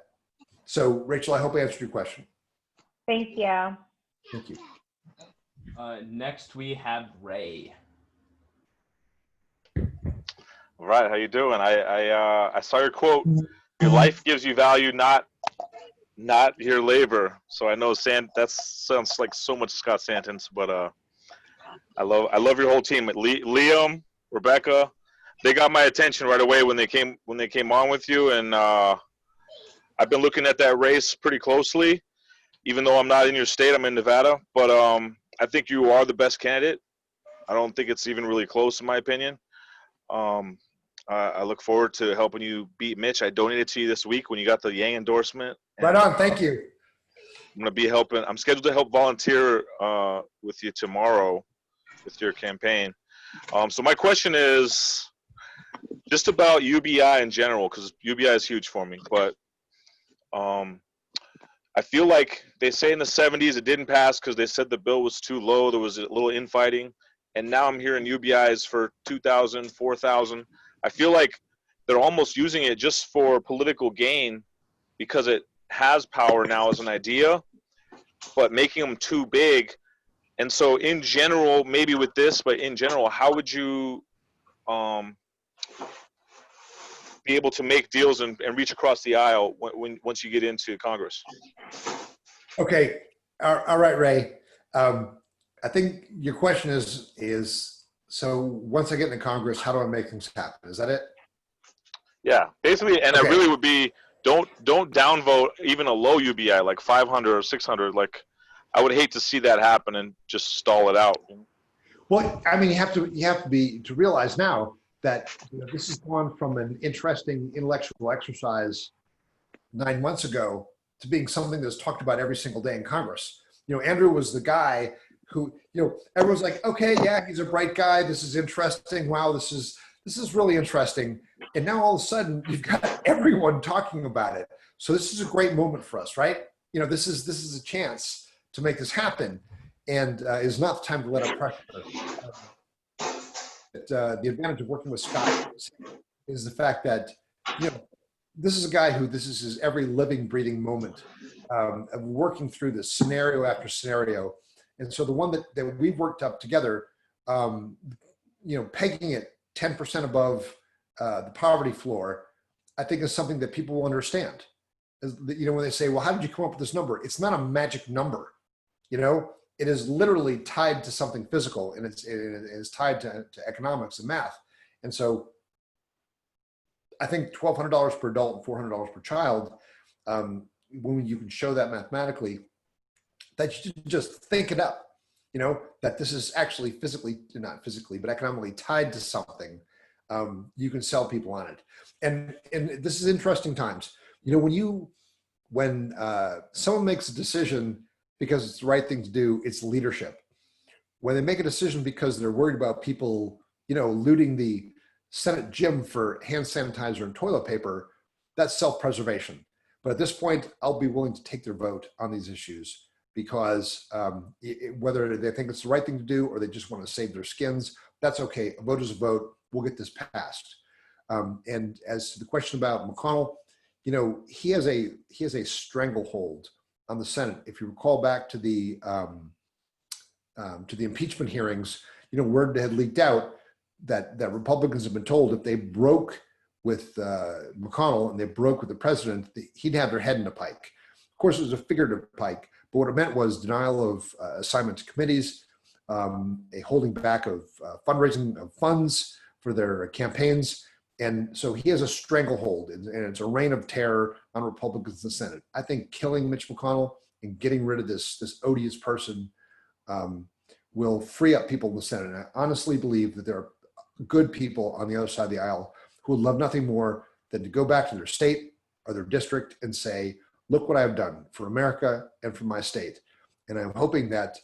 So Rachel, I hope I answered your question. Thank you. Thank you. Next we have Ray. All right, how you doing? I saw your quote. Your life gives you value, not your labor. So I know that sounds like so much Scott Santens, but I love your whole team. Liam, Rebecca, they got my attention right away when they came on with you, and I've been looking at that race pretty closely. Even though I'm not in your state, I'm in Nevada, but I think you are the best candidate. I don't think it's even really close, in my opinion. I look forward to helping you beat Mitch. I donated to you this week when you got the Yang endorsement. Right on. Thank you. I'm going to be helping. I'm scheduled to help volunteer with you tomorrow with your campaign. So my question is just about UBI in general, because UBI is huge for me. But I feel like they say in the 70s it didn't pass because they said the bill was too low. There was a little infighting. And now I'm hearing UBIs for 2,000, 4,000. I feel like they're almost using it just for political gain because it has power now as an idea, but making them too big. And so in general, maybe with this, but in general, how would you be able to make deals and reach across the aisle once you get into Congress? Okay. All right, Ray. I think your question is so once I get into Congress, how do I make things happen? Is that it? Yeah, basically. And okay. I really would be, don't downvote even a low UBI, like 500 or 600. Like, I would hate to see that happen and just stall it out. Well, I mean, you have to realize now that this has gone from an interesting intellectual exercise 9 months ago to being something that's talked about every single day in Congress. Andrew was the guy who, everyone's like, okay, yeah, he's a bright guy. This is interesting. Wow, this is really interesting. And now all of a sudden you've got everyone talking about it. So this is a great moment for us, right? This is a chance to make this happen, and it's not the time to let up pressure. The advantage of working with Scott is the fact that, this is a guy who this is his every living, breathing moment of working through this scenario after scenario. And so the one that we've worked up together, pegging it 10% above the poverty floor, I think is something that people will understand. When they say, well, how did you come up with this number? It's not a magic number. it is literally tied to something physical, and it is tied to economics and math. And so I think $1,200 per adult and $400 per child, when you can show that mathematically, that you just think it up, you know, that this is actually physically, not physically, but economically tied to something, you can sell people on it. And this is interesting times. You know, when someone makes a decision because it's the right thing to do, it's leadership. When they make a decision because they're worried about people, you know, looting the Senate gym for hand sanitizer and toilet paper, that's self-preservation. But at this point, I'll be willing to take their vote on these issues because whether they think it's the right thing to do or they just want to save their skins, that's okay. A vote is a vote. We'll get this passed. And as to the question about McConnell, you know, he has a stranglehold on the Senate. If you recall back to the impeachment hearings, you know, word had leaked out that Republicans have been told if they broke with McConnell and they broke with the president, he'd have their head in a pike. Of course, it was a figurative pike, but what it meant was denial of assignment to committees, a holding back of fundraising of funds for their campaigns. And so he has a stranglehold, and it's a reign of terror on Republicans in the Senate. I think killing Mitch McConnell and getting rid of this odious person will free up people in the Senate. And I honestly believe that there are good people on the other side of the aisle who would love nothing more than to go back to their state or their district and say, look what I've done for America and for my state. And I'm hoping that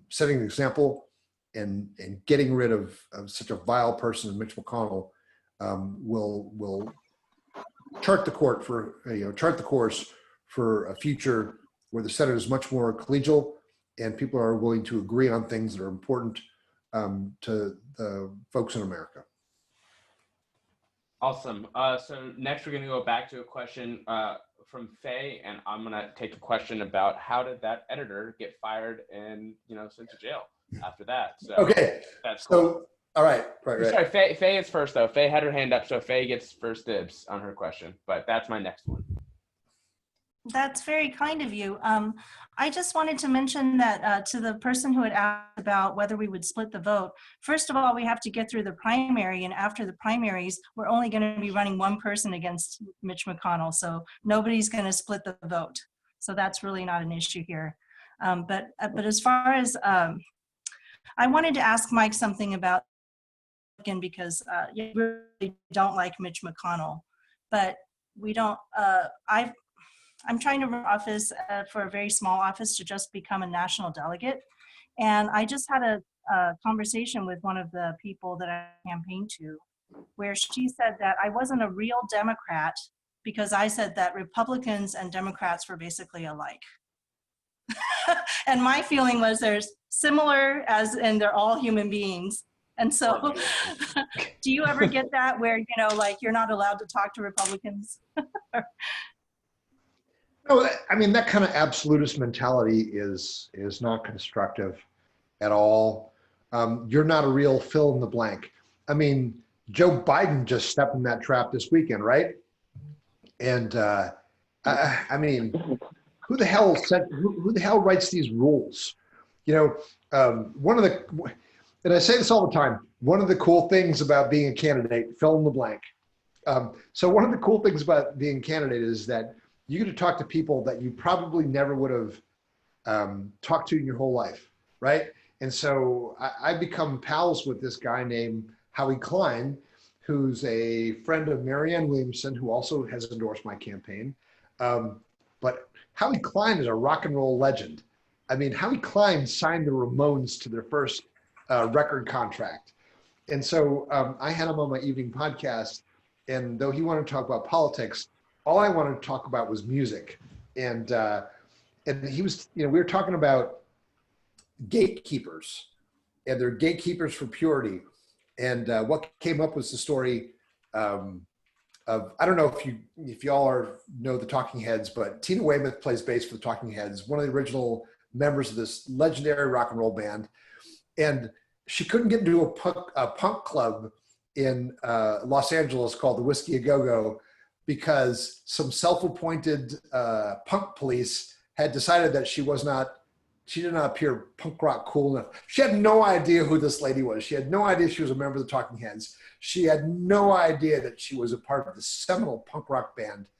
setting an example and getting rid of such a vile person as Mitch McConnell will chart the course for a future where the Senate is much more collegial and people are willing to agree on things that are important to the folks in America. Awesome. So next we're going to go back to a question from Faye, and I'm going to take a question about how did that editor get fired and, you know, sent to jail after that. So okay. That's cool. So, all right. Sorry, Faye is first though. Faye had her hand up, so Faye gets first dibs on her question, but that's my next one. That's very kind of you. I just wanted to mention that to the person who had asked about whether we would split the vote. First of all, we have to get through the primary, and after the primaries, we're only going to be running one person against Mitch McConnell, so nobody's going to split the vote. So that's really not an issue here. But as far as I wanted to ask Mike something about, again, because you really don't like Mitch McConnell, but we don't. I'm trying to run office for a very small office to just become a national delegate. And I just had a conversation with one of the people that I campaigned to, where she said that I wasn't a real Democrat because I said that Republicans and Democrats were basically alike. And my feeling was they're similar as in they're all human beings. And so do you ever get that where, you know, like you're not allowed to talk to Republicans? No, I mean, that kind of absolutist mentality is not constructive at all. You're not a real fill in the blank. I mean, Joe Biden just stepped in that trap this weekend, right? And I mean, who the hell writes these rules? You know, and I say this all the time, one of the cool things about being a candidate, fill in the blank. So one of the cool things about being a candidate is that you get to talk to people that you probably never would have talked to in your whole life, right? And so I've become pals with this guy named Howie Klein, who's a friend of Marianne Williamson, who also has endorsed my campaign. But Howie Klein is a rock and roll legend. I mean, Howie Klein signed the Ramones to their first record contract. And so I had him on my evening podcast, and though he wanted to talk about politics, all I wanted to talk about was music. And he was, you know, we were talking about gatekeepers, and they're gatekeepers for purity. And what came up was the story of, I don't know if y'all know the Talking Heads, but Tina Weymouth plays bass for the Talking Heads, one of the original members of this legendary rock and roll band. And she couldn't get into a punk club in Los Angeles called the Whiskey A Go-Go because some self-appointed punk police had decided that she was not She did not appear punk rock cool enough. She had no idea who this lady was. She had no idea she was a member of the Talking Heads. She had no idea that she was a part of the seminal punk rock band.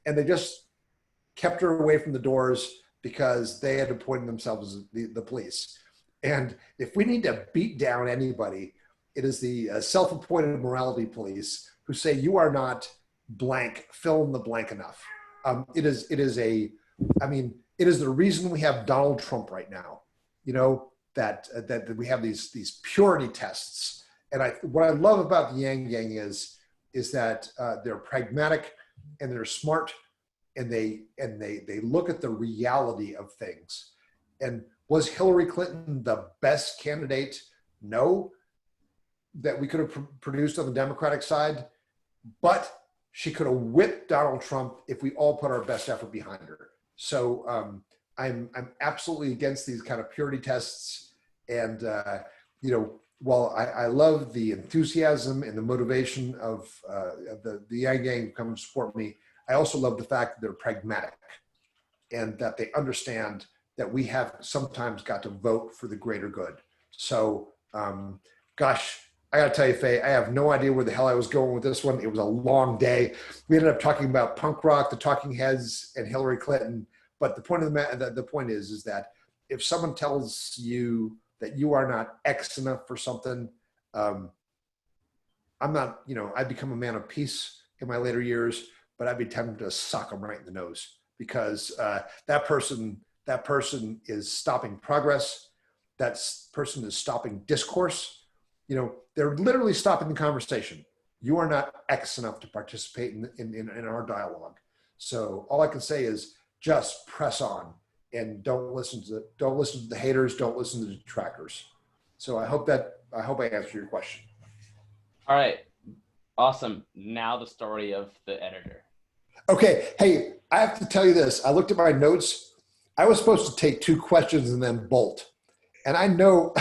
And they just kept her away from the doors because they had appointed themselves as the police. And if we need to beat down anybody, it is the self-appointed morality police who say you are not blank, fill in the blank enough. It is the reason we have Donald Trump right now. You know, that we have these purity tests. And what I love about the Yang Gang is that they're pragmatic and they're smart, and they look at the reality of things. And was Hillary Clinton the best candidate? No, that we could have produced on the Democratic side, but she could have whipped Donald Trump if we all put our best effort behind her. So I'm absolutely against these kind of purity tests. And while I love the enthusiasm and the motivation of the Yang Gang coming to support me, I also love the fact that they're pragmatic and that they understand that we have sometimes got to vote for the greater good. So, gosh, I gotta tell you, Faye, I have no idea where the hell I was going with this one. It was a long day. We ended up talking about punk rock, the Talking Heads, and Hillary Clinton. But the point of the point is that if someone tells you that you are not X enough for something, I'm not. I've become a man of peace in my later years, but I'd be tempted to sock them right in the nose because that person is stopping progress. That person is stopping discourse. They're literally stopping the conversation. You are not X enough to participate in our dialogue. So all I can say is just press on and don't listen to the haters. Don't listen to the detractors. So I hope I answered your question. All right. Awesome. Now the story of the editor. Okay. Hey, I have to tell you this. I looked at my notes. I was supposed to take 2 questions and then bolt. And I know,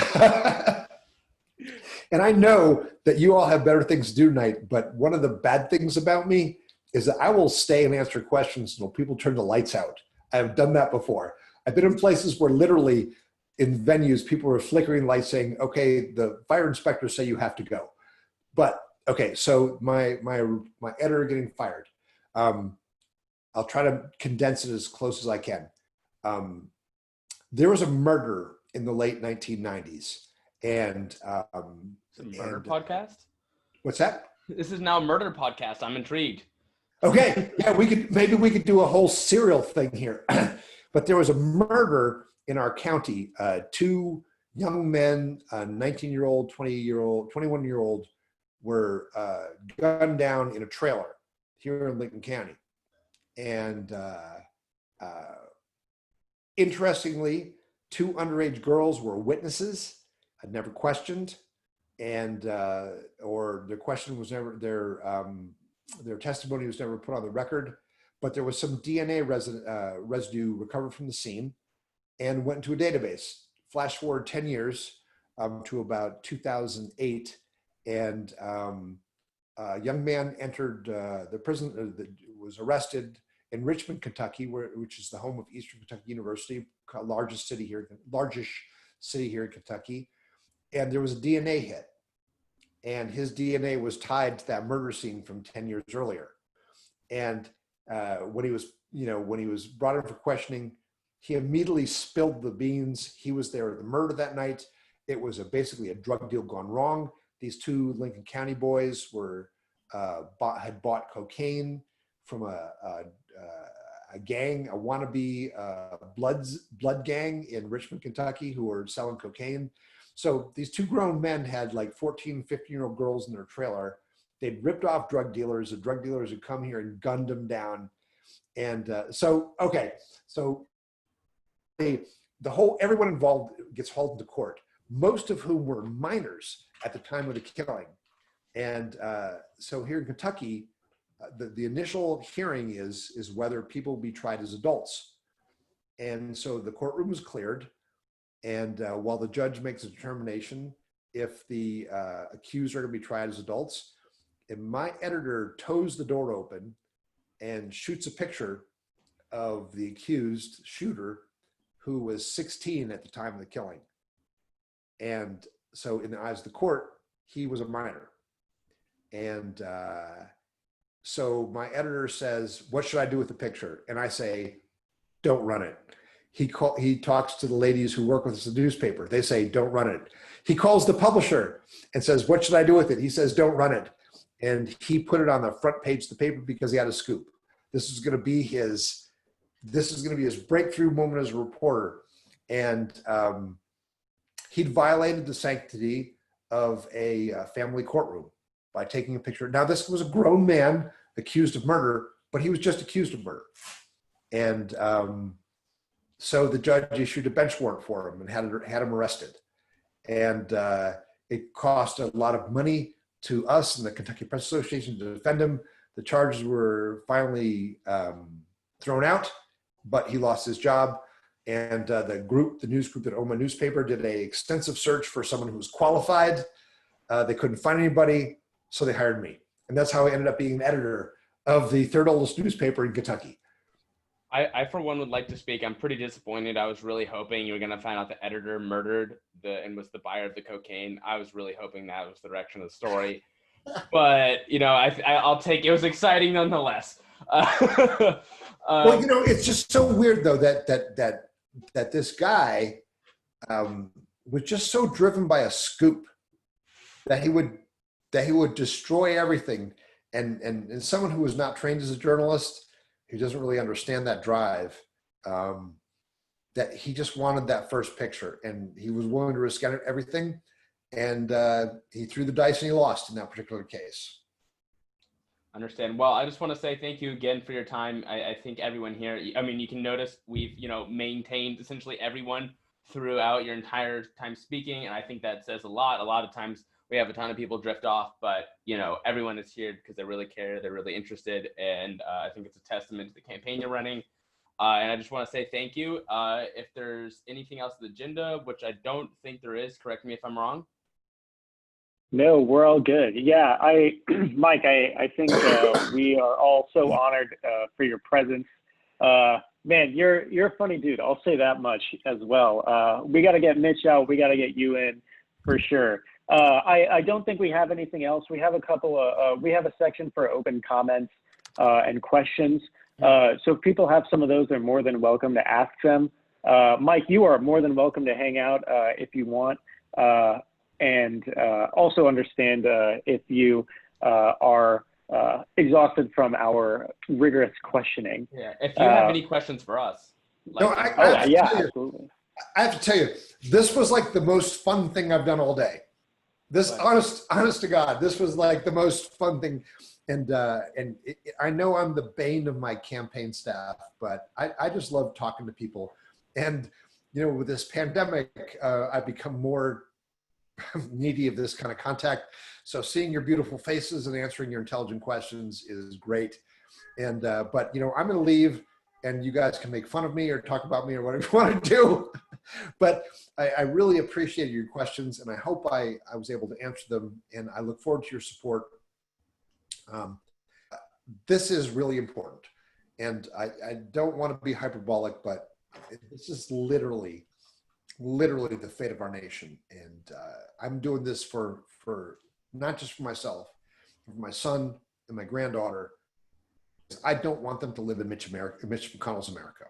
that you all have better things to do tonight. But one of the bad things about me is that I will stay and answer questions until people turn the lights out. I have done that before. I've been in places where literally in venues, people were flickering lights saying, okay, the fire inspectors say you have to go. But okay, so my editor getting fired. I'll try to condense it as close as I can. There was a murder in the late 1990s. And murder podcast? What's that? This is now a murder podcast. I'm intrigued. Okay, yeah, maybe we could do a whole serial thing here. But there was a murder in our county. 2 young men, a 19-year-old, 20-year-old, 21-year-old, were gunned down in a trailer here in Lincoln County. And interestingly, 2 underage girls were witnesses. I'd never questioned, and or their question was never their testimony was never put on the record. But there was some DNA residue recovered from the scene, and went into a database. Flash forward 10 years to about 2008, and a young man entered the prison. Was arrested in Richmond, Kentucky, which is the home of Eastern Kentucky University, largest city here in Kentucky. And there was a DNA hit, and his DNA was tied to that murder scene from 10 years earlier. And when he was brought in for questioning, he immediately spilled the beans. He was there at the murder that night. It was basically a drug deal gone wrong. These 2 Lincoln County boys had bought cocaine from a gang, a wannabe blood gang in Richmond, Kentucky, who were selling cocaine. So these 2 grown men had like 14, 15-year-old girls in their trailer. They'd ripped off drug dealers. The drug dealers had come here and gunned them down. And so everyone involved gets hauled into court, most of whom were minors at the time of the killing. And so here in Kentucky, the initial hearing is whether people will be tried as adults. And so the courtroom was cleared. And while the judge makes a determination if the accused are going to be tried as adults, and my editor tows the door open and shoots a picture of the accused shooter, who was 16 at the time of the killing. And so in the eyes of the court, he was a minor. And so my editor says, what should I do with the picture? And I say, don't run it. He talks to the ladies who work with us at the newspaper. They say, don't run it. He calls the publisher and says, what should I do with it? He says, don't run it. And he put it on the front page of the paper because he had a scoop. This is going to be his breakthrough moment as a reporter. And he'd violated the sanctity of a family courtroom by taking a picture. Now, this was a grown man accused of murder, but he was just accused of murder. And so the judge issued a bench warrant for him and had him arrested. And it cost a lot of money to us and the Kentucky Press Association to defend him. The charges were finally thrown out, but he lost his job. And the news group at Oma newspaper did an extensive search for someone who was qualified. They couldn't find anybody, so they hired me. And that's how I ended up being an editor of the third oldest newspaper in Kentucky. I for one would like to speak. I'm pretty disappointed. I was really hoping you were going to find out the editor murdered and was the buyer of the cocaine. I was really hoping that was the direction of the story. But, you know, I'll take it. It was exciting nonetheless. Well, you know, it's just so weird though that this guy was just so driven by a scoop that he would destroy everything. And someone who was not trained as a journalist, who doesn't really understand that drive, that he just wanted that first picture and he was willing to risk everything. And he threw the dice and he lost in that particular case. Understand. Well, I just want to say thank you again for your time. I think everyone here, I mean, you can notice we've, you know, maintained essentially everyone throughout your entire time speaking. And I think that says a lot. A lot of times we have a ton of people drift off, but, you know, everyone is here because they really care. They're really interested. And I think it's a testament to the campaign you're running. And I just want to say thank you. If there's anything else on the agenda, which I don't think there is, correct me if I'm wrong. No, we're all good. Yeah, Mike, I think we are all so honored for your presence. Man, you're a funny dude. I'll say that much as well. We got to get Mitch out. We got to get you in for sure. I don't think we have anything else. We have we have a section for open comments and questions. So if people have some of those, they're more than welcome to ask them. Mike, you are more than welcome to hang out if you want. And also understand if you are exhausted from our rigorous questioning. Yeah, if you have any questions for us. No, absolutely. I have to tell you, this was like the most fun thing I've done all day. This, honest to God, this was like the most fun thing. And I know I'm the bane of my campaign staff, but I just love talking to people. And, you know, with this pandemic, I've become more needy of this kind of contact. So seeing your beautiful faces and answering your intelligent questions is great. And, but, you know, I'm going to leave and you guys can make fun of me or talk about me or whatever you want to do. But I really appreciate your questions and I hope I was able to answer them, and I look forward to your support. This is really important, and I don't want to be hyperbolic, but this is literally the fate of our nation. And I'm doing this for not just for myself, but for my son and my granddaughter. I don't want them to live in Mitch McConnell's America.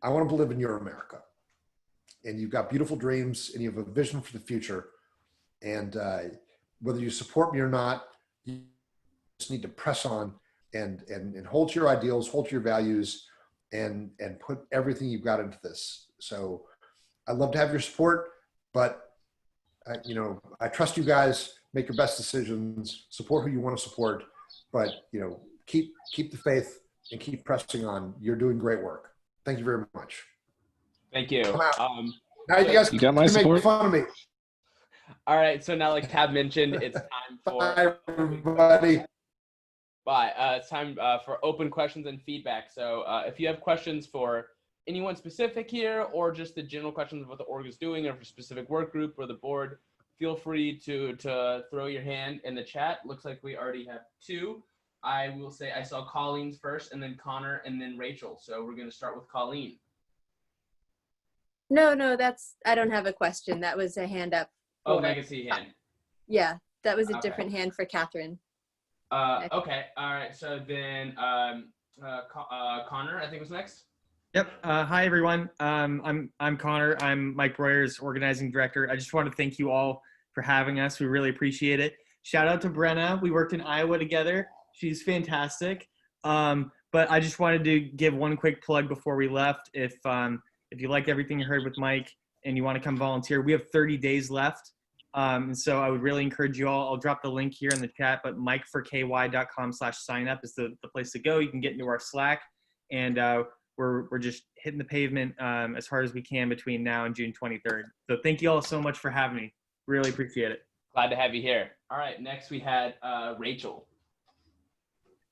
I want them to live in your America. And you've got beautiful dreams and you have a vision for the future. And whether you support me or not, you just need to press on and hold to your ideals, hold to your values, and put everything you've got into this. So I'd love to have your support, but you know, I trust you guys. Make your best decisions, support who you want to support, but you know, keep the faith and keep pressing on. You're doing great work. Thank you very much. Thank you. Now you guys got my support. Make fun of me. All right. So now, like Tab mentioned, it's time for Bye, everybody. Bye. It's time for open questions and feedback. So if you have questions for anyone specific here, or just the general questions of what the org is doing, or for a specific work group or the board, feel free to throw your hand in the chat. Looks like we already have two. I will say I saw Colleen's first, and then Connor, and then Rachel. So we're going to start with Colleen. No, I don't have a question. That was a hand up. Oh, for- legacy hand. Yeah, that was a Okay. different hand for Catherine. Okay. All right. So then, Connor, I think was next. Yep. Hi, everyone. I'm Connor. I'm Mike Breuer's organizing director. I just want to thank you all for having us. We really appreciate it. Shout out to Brenna. We worked in Iowa together. She's fantastic. But I just wanted to give one quick plug before we left. If you liked everything you heard with Mike and you want to come volunteer, we have 30 days left. And so I would really encourage you all. I'll drop the link here in the chat, but mikeforky.com/signup is the place to go. You can get into our Slack, and we're just hitting the pavement as hard as we can between now and June 23rd. So thank you all so much for having me. Really appreciate it. Glad to have you here. All right. Next, we had Rachel.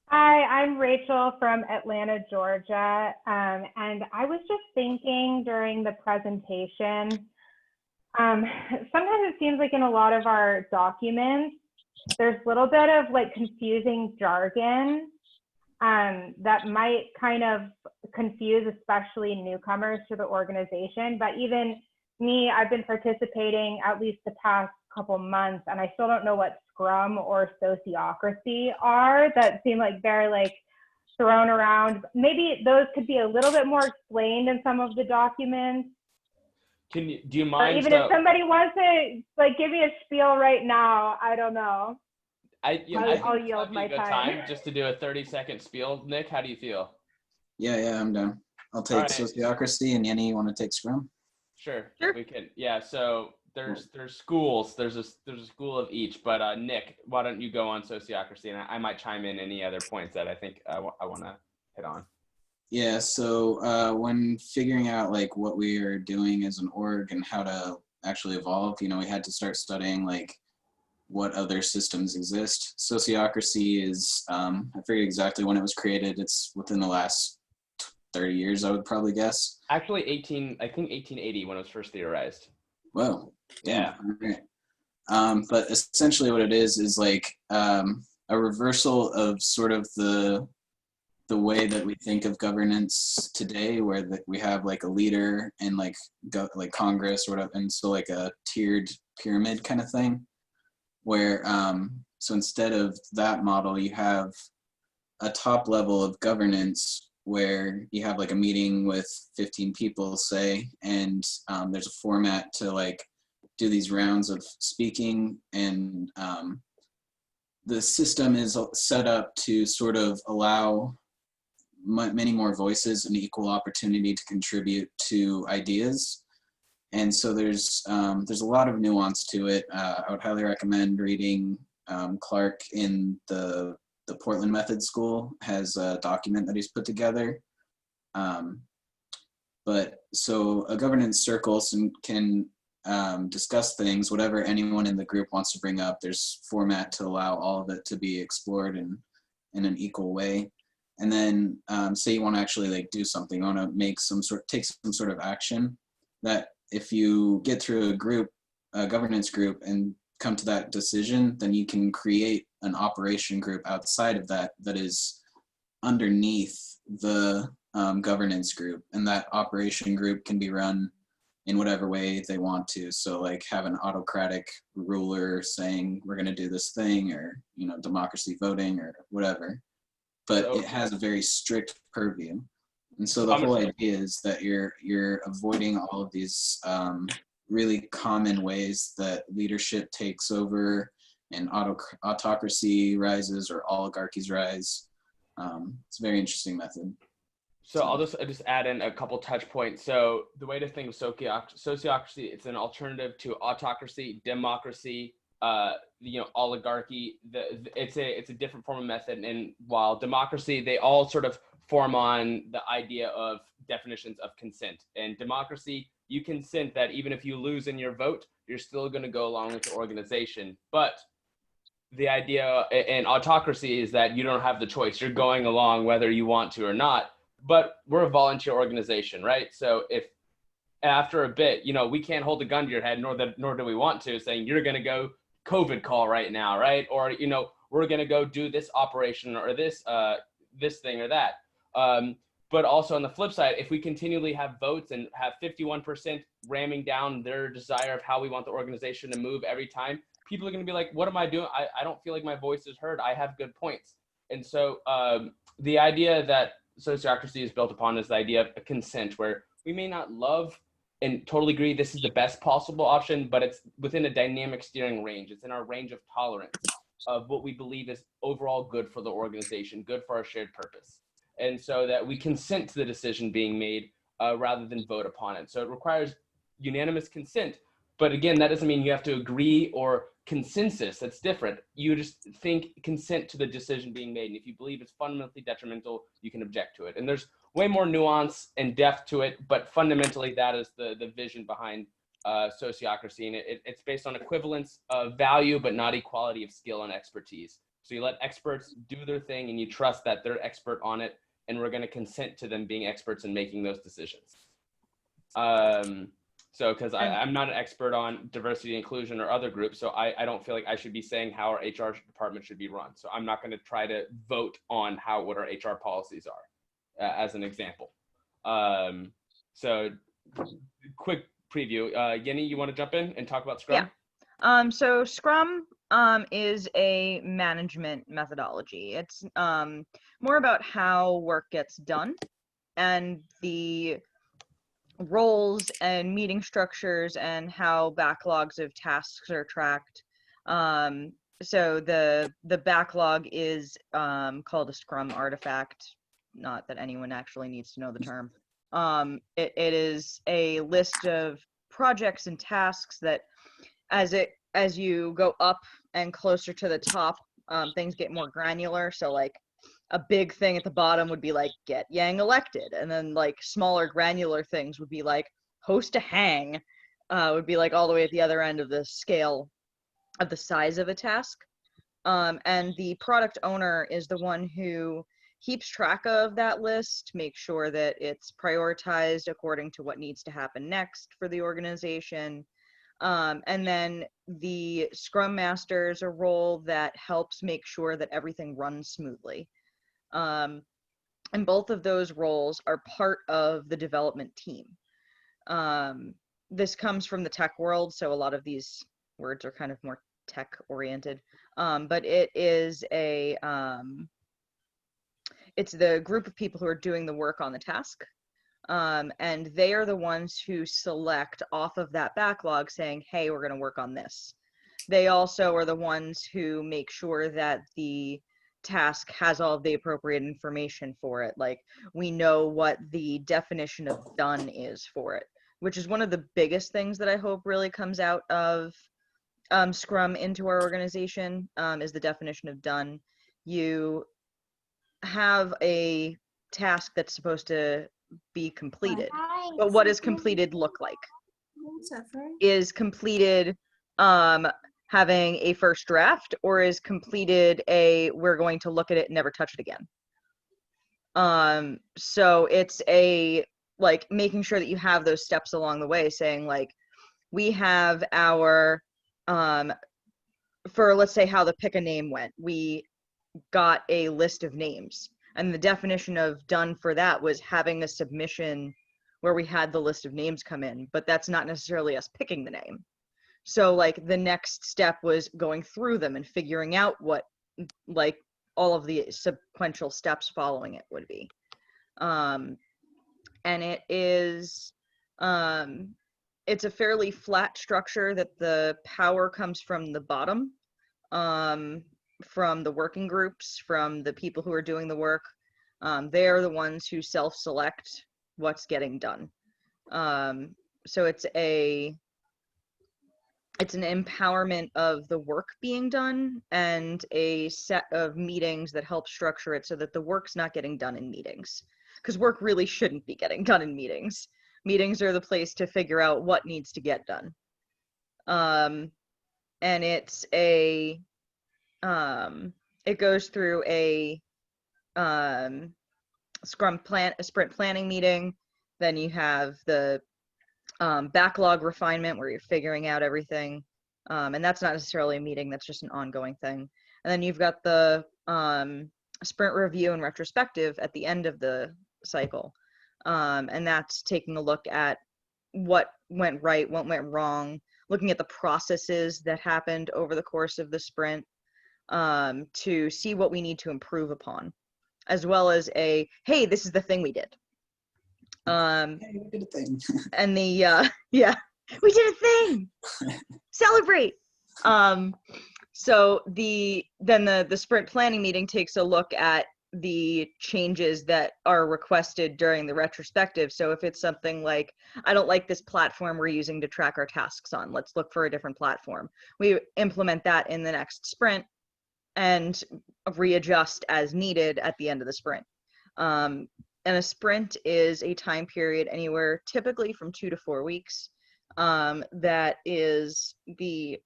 Hi, I'm Rachel from Atlanta, Georgia. And I was just thinking during the presentation, sometimes it seems like in a lot of our documents, there's a little bit of like confusing jargon that might kind of confuse especially newcomers to the organization. But even me, I've been participating at least the past couple months, and I still don't know what Scrum or Sociocracy are. That seem like they're like thrown around. Maybe those could be a little bit more explained in some of the documents. Do you Or mind? even if somebody wants to like give me a spiel right now, I don't know. I think I'll this yield might be my a good time. just to do a 30-second spiel. Nick, how do you feel? Yeah, I'm down. I'll take Alright. Sociocracy, and Yenny, you want to take Scrum? Sure. We can. Yeah. So there's schools. There's a school of each. But Nick, why don't you go on Sociocracy, and I might chime in any other points that I think I want to hit on. Yeah, so when figuring out like what we are doing as an org and how to actually evolve, we had to start studying like what other systems exist. Sociocracy is, I forget exactly when it was created. It's within the last 30 years, I would probably guess. Actually, 1880 when it was first theorized. Whoa. Yeah. Right. But essentially what it is like a reversal of sort of the way that we think of governance today, where we have like a leader and like Congress or whatever, and so like a tiered pyramid kind of thing, where so instead of that model, you have a top level of governance where you have like a meeting with 15 people, say, and there's a format to like do these rounds of speaking, and the system is set up to sort of allow many more voices and equal opportunity to contribute to ideas. And so there's a lot of nuance to it. I would highly recommend reading Clark in the Portland Method School has a document that he's put together. But so a governance circle can discuss things, whatever anyone in the group wants to bring up. There's format to allow all of it to be explored in an equal way. And then say you want to actually like do something, you want to take some sort of action, that if you get through a governance group and come to that decision, then you can create an operation group outside of that is underneath the governance group, and that operation group can be run in whatever way they want to. So like have an autocratic ruler saying we're going to do this thing, or democracy voting or whatever, but it has a very strict purview. And so the whole idea is that you're avoiding all of these really common ways that leadership takes over and autocracy rises or oligarchies rise. It's a very interesting method. So I'll just add in a couple touch points. So the way to think of sociocracy, it's an alternative to autocracy, democracy, oligarchy. It's a different form of method. And while democracy, they all sort of form on the idea of definitions of consent. And democracy, you consent that even if you lose in your vote, you're still going to go along with the organization. But the idea in autocracy is that you don't have the choice. You're going along whether you want to or not. But we're a volunteer organization, right? So if after a bit, we can't hold a gun to your head, nor do we want to, saying you're going to go COVID call right now, right? Or we're going to go do this operation or this thing or that. But also on the flip side, if we continually have votes and have 51% ramming down their desire of how we want the organization to move every time, people are going to be like, what am I doing? I don't feel like my voice is heard. I have good points. And so the idea that sociocracy is built upon is the idea of consent, where we may not love and totally agree this is the best possible option, but it's within a dynamic steering range. It's in our range of tolerance of what we believe is overall good for the organization, good for our shared purpose. And so that we consent to the decision being made rather than vote upon it. So it requires unanimous consent. But again, that doesn't mean you have to agree or consensus. That's different. You just think consent to the decision being made. And if you believe it's fundamentally detrimental, you can object to it. And there's way more nuance and depth to it, but fundamentally that is the vision behind sociocracy. And it's based on equivalence of value, but not equality of skill and expertise. So you let experts do their thing and you trust that they're expert on it, and we're going to consent to them being experts in making those decisions. So because I'm not an expert on diversity, inclusion, or other groups, so I don't feel like I should be saying how our HR department should be run. So I'm not going to try to vote on what our HR policies are, as an example. So quick preview. Yenny, you want to jump in and talk about Scrum? Yeah. So Scrum is a management methodology. It's more about how work gets done and the roles and meeting structures and how backlogs of tasks are tracked. So the backlog is called a Scrum artifact. Not that anyone actually needs to know the term. It is a list of projects and tasks that as you go up and closer to the top, things get more granular. So like a big thing at the bottom would be like get Yang elected, and then like smaller granular things would be like host a hang, would be like all the way at the other end of the scale of the size of a task. And the product owner is the one who keeps track of that list, make sure that it's prioritized according to what needs to happen next for the organization. And then the Scrum Master is a role that helps make sure that everything runs smoothly. And both of those roles are part of the development team. This comes from the tech world, so a lot of these words are kind of more tech oriented. But it is it's the group of people who are doing the work on the task. And they are the ones who select off of that backlog saying, hey, we're going to work on this. They also are the ones who make sure that the task has all of the appropriate information for it. Like we know what the definition of done is for it, which is one of the biggest things that I hope really comes out of Scrum into our organization, is the definition of done. You have a task that's supposed to be completed, but what does completed look like? Is completed having a first draft, or is completed we're going to look at it and never touch it again? So it's like making sure that you have those steps along the way, saying like we have our for let's say how the pick a name went, we got a list of names, and the definition of done for that was having a submission where we had the list of names come in, but that's not necessarily us picking the name. So like the next step was going through them and figuring out what like all of the sequential steps following it would be. And it is it's a fairly flat structure that the power comes from the bottom, from the working groups, from the people who are doing the work. They are the ones who self-select what's getting done. So it's an empowerment of the work being done and a set of meetings that help structure it so that the work's not getting done in meetings, because work really shouldn't be getting done in meetings. Meetings are the place to figure out what needs to get done. And it's it goes through a sprint planning meeting. Then you have the backlog refinement where you're figuring out everything. And that's not necessarily a meeting, that's just an ongoing thing. And then you've got the sprint review and retrospective at the end of the cycle. And that's taking a look at what went right, what went wrong, looking at the processes that happened over the course of the sprint, to see what we need to improve upon, as well as hey, this is the thing we did. Hey, we did a thing. And yeah, we did a thing. Celebrate. So then the sprint planning meeting takes a look at the changes that are requested during the retrospective. So if it's something like, I don't like this platform we're using to track our tasks on, let's look for a different platform. We implement that in the next sprint and readjust as needed at the end of the sprint. And a sprint is a time period anywhere typically from 2 to 4 weeks. That is the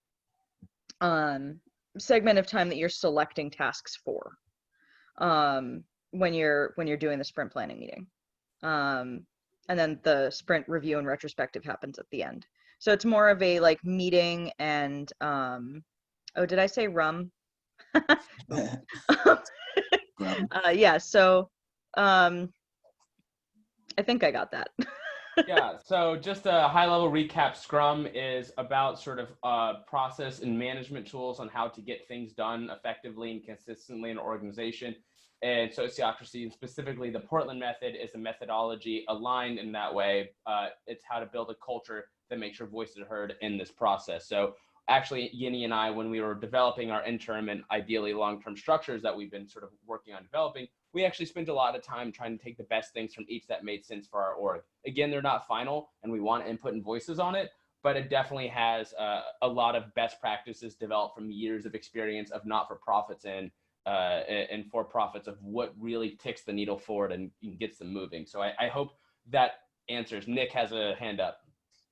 segment of time that you're selecting tasks for. When you're doing the sprint planning meeting. And then the sprint review and retrospective happens at the end. So it's more of a like meeting and, oh, did I say rum? Yeah, so I think I got that. Yeah, so just a high-level recap, Scrum is about sort of process and management tools on how to get things done effectively and consistently in an organization. And Sociocracy, and specifically the Portland method, is a methodology aligned in that way. It's how to build a culture that makes your voices heard in this process. So actually, Yinny and I, when we were developing our interim and ideally long-term structures that we've been sort of working on developing, we actually spent a lot of time trying to take the best things from each that made sense for our org. Again, they're not final and we want input and voices on it, but it definitely has a lot of best practices developed from years of experience of not-for-profits and for-profits of what really ticks the needle forward and gets them moving. So I hope that answers. Nick has a hand up.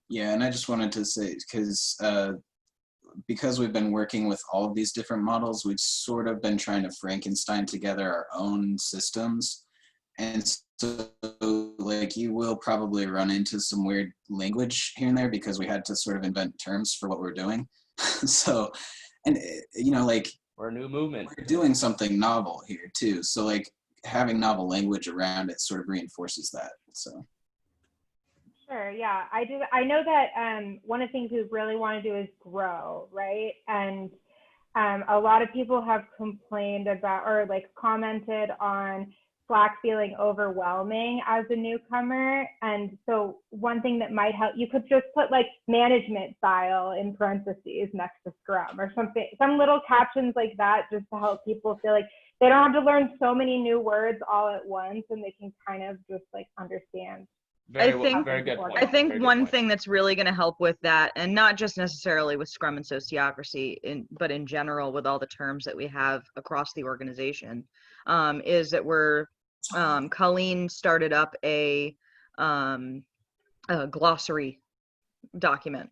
Yeah, and I just wanted to say, because we've been working with all of these different models, we've sort of been trying to Frankenstein together our own systems. And so like you will probably run into some weird language here and there because we had to sort of invent terms for what we're doing. So, and you know, like we're a new movement. We're doing something novel here too. So like having novel language around it sort of reinforces that, so. Sure, yeah, I do. I know that one of the things we really want to do is grow, right? And a lot of people have complained about or like commented on Slack feeling overwhelming as a newcomer. And so one thing that might help, you could just put like management style in parentheses next to Scrum or something, some little captions like that, just to help people feel like they don't have to learn so many new words all at once and they can kind of just like understand. Very good point. I think one thing that's really going to help with that, and not just necessarily with Scrum and Sociocracy, but in general with all the terms that we have across the organization, is that Colleen started up a glossary document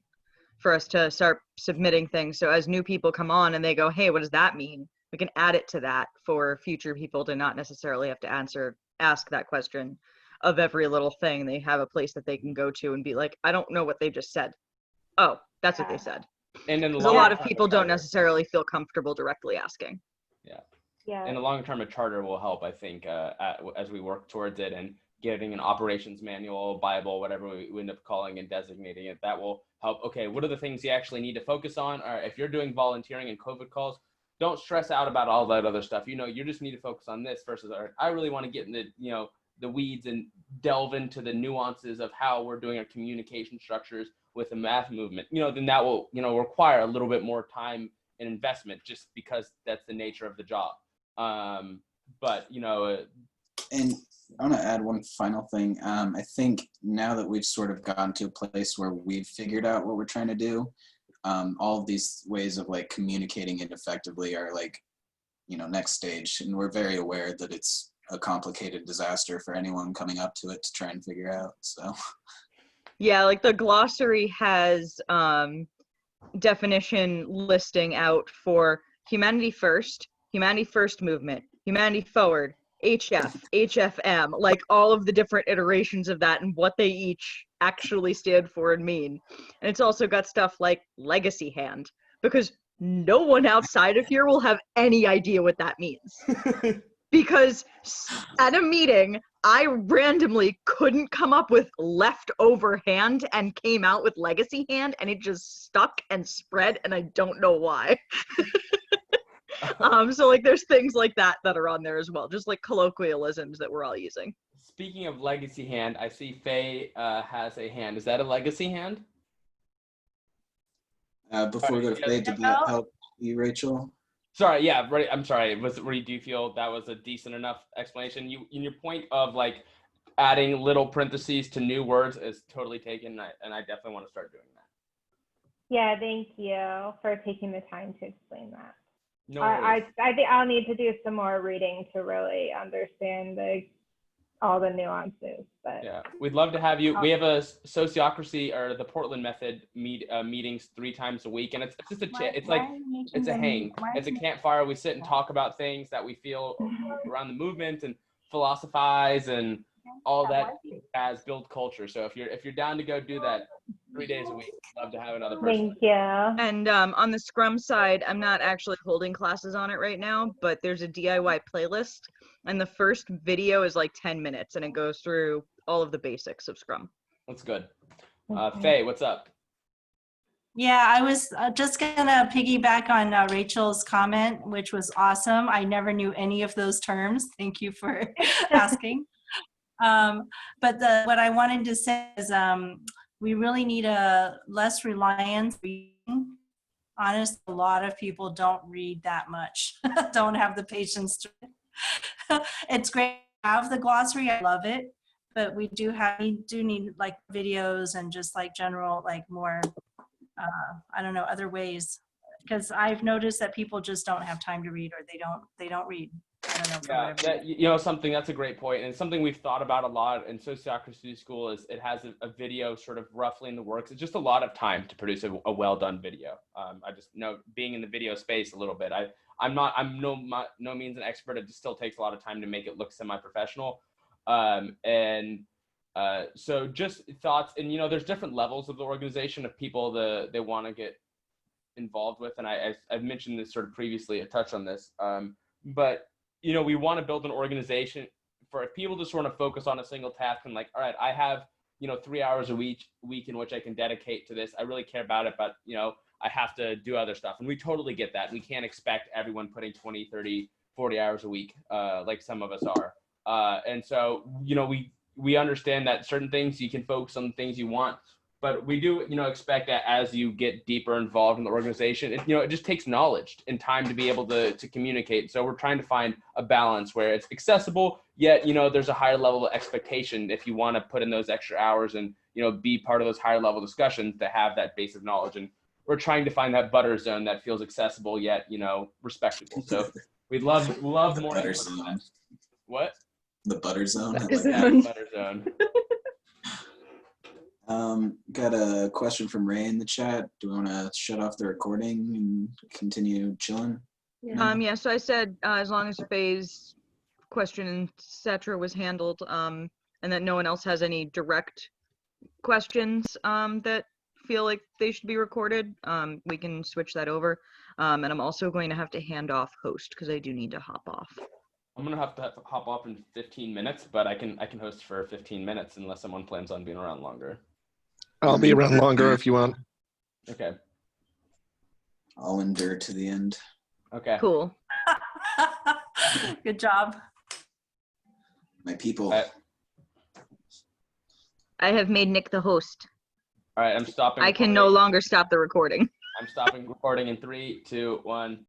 for us to start submitting things. So as new people come on and they go, hey, what does that mean? We can add it to that for future people to not necessarily have to ask that question of every little thing. They have a place that they can go to and be like, I don't know what they just said. Oh, that's what they said. And in a lot of people don't necessarily feel comfortable directly asking. Yeah. In the long term, a charter will help, I think, as we work towards it, and getting an operations manual, Bible, whatever we end up calling and designating it, that will help. Okay, what are the things you actually need to focus on? Or if you're doing volunteering and COVID calls, don't stress out about all that other stuff. You know, you just need to focus on this versus, I really want to get into, the weeds and delve into the nuances of how we're doing our communication structures with the math movement, then that will, require a little bit more time and investment just because that's the nature of the job. But, and I want to add one final thing. I think now that we've sort of gotten to a place where we've figured out what we're trying to do, all of these ways of like communicating it effectively are like, next stage. And we're very aware that it's a complicated disaster for anyone coming up to it to try and figure out, so. Yeah, like the glossary has definition listing out for humanity first movement, humanity forward, HF, HFM, like all of the different iterations of that and what they each actually stand for and mean. And it's also got stuff like legacy hand, because no one outside of here will have any idea what that means. Because at a meeting, I randomly couldn't come up with leftover hand and came out with legacy hand, and it just stuck and spread, and I don't know why. So like there's things like that are on there as well, just like colloquialisms that we're all using. Speaking of legacy hand, I see Faye has a hand. Is that a legacy hand? Before we go to Faye, did that help you, Rachel? Sorry, yeah, right. I'm sorry. Do you feel that was a decent enough explanation? In your point of like adding little parentheses to new words is totally taken, and I definitely want to start doing that. Yeah, thank you for taking the time to explain that. No I worries. think I'll need to do some more reading to really understand all the nuances. But Yeah, we'd love to have you. We have a sociocracy or the Portland method meetings 3 times a week, and it's just a chat. It's like it's a hang. It's a campfire. We sit and talk about things that we feel around the movement and philosophize and all that as build culture. So if you're down to go do that 3 days a week, love to have another person. Thank you. And on the Scrum side, I'm not actually holding classes on it right now, but there's a DIY playlist, and the first video is like 10 minutes, and it goes through all of the basics of Scrum. That's good. Faye, what's up? Yeah, I was just gonna piggyback on Rachel's comment, which was awesome. I never knew any of those terms. Thank you for asking. But what I wanted to say is we really need a less reliance on reading. Honestly, a lot of people don't read that much, don't have the patience to. It's great to have the glossary, I love it, but we do need like videos and just like general, like more, I don't know, other ways. Because I've noticed that people just don't have time to read, or they don't read. I don't know. For whatever. That's a great point, and something we've thought about a lot in Sociocracy School is it has a video sort of roughly in the works. It's just a lot of time to produce a well done video. I just know, being in the video space a little bit, I'm no means an expert. It just still takes a lot of time to make it look semi-professional. So just thoughts, and there's different levels of the organization of people they want to get involved with, and I've mentioned this sort of previously, a touch on this, but we want to build an organization for people to sort of focus on a single task and like, all right, I have 3 hours a week in which I can dedicate to this. I really care about it, but I have to do other stuff, and we totally get that. We can't expect everyone putting 20, 30, 40 hours a week like some of us are, and so we understand that certain things you can focus on the things you want. But we do, expect that as you get deeper involved in the organization, it just takes knowledge and time to be able to communicate. So we're trying to find a balance where it's accessible, yet, there's a higher level of expectation if you want to put in those extra hours and, be part of those higher level discussions to have that base of knowledge. And we're trying to find that butter zone that feels accessible, yet, respectable. So we'd love more. Butter zone. What? The butter zone. Butter zone. Butter zone. Got a question from Ray in the chat. Do we want to shut off the recording and continue chilling? Yeah, so I said as long as Faye's question, etc., was handled, and that no one else has any direct questions that feel like they should be recorded, we can switch that over. And I'm also going to have to hand off host because I do need to hop off. I'm gonna have to hop off in 15 minutes, but I can host for 15 minutes unless someone plans on being around longer. I'll be around longer if you want. Okay. I'll endure to the end. Okay. Cool. Good job. My people. I have made Nick the host. All right, I'm stopping. I can no longer stop the recording. I'm stopping recording in 3, 2, 1.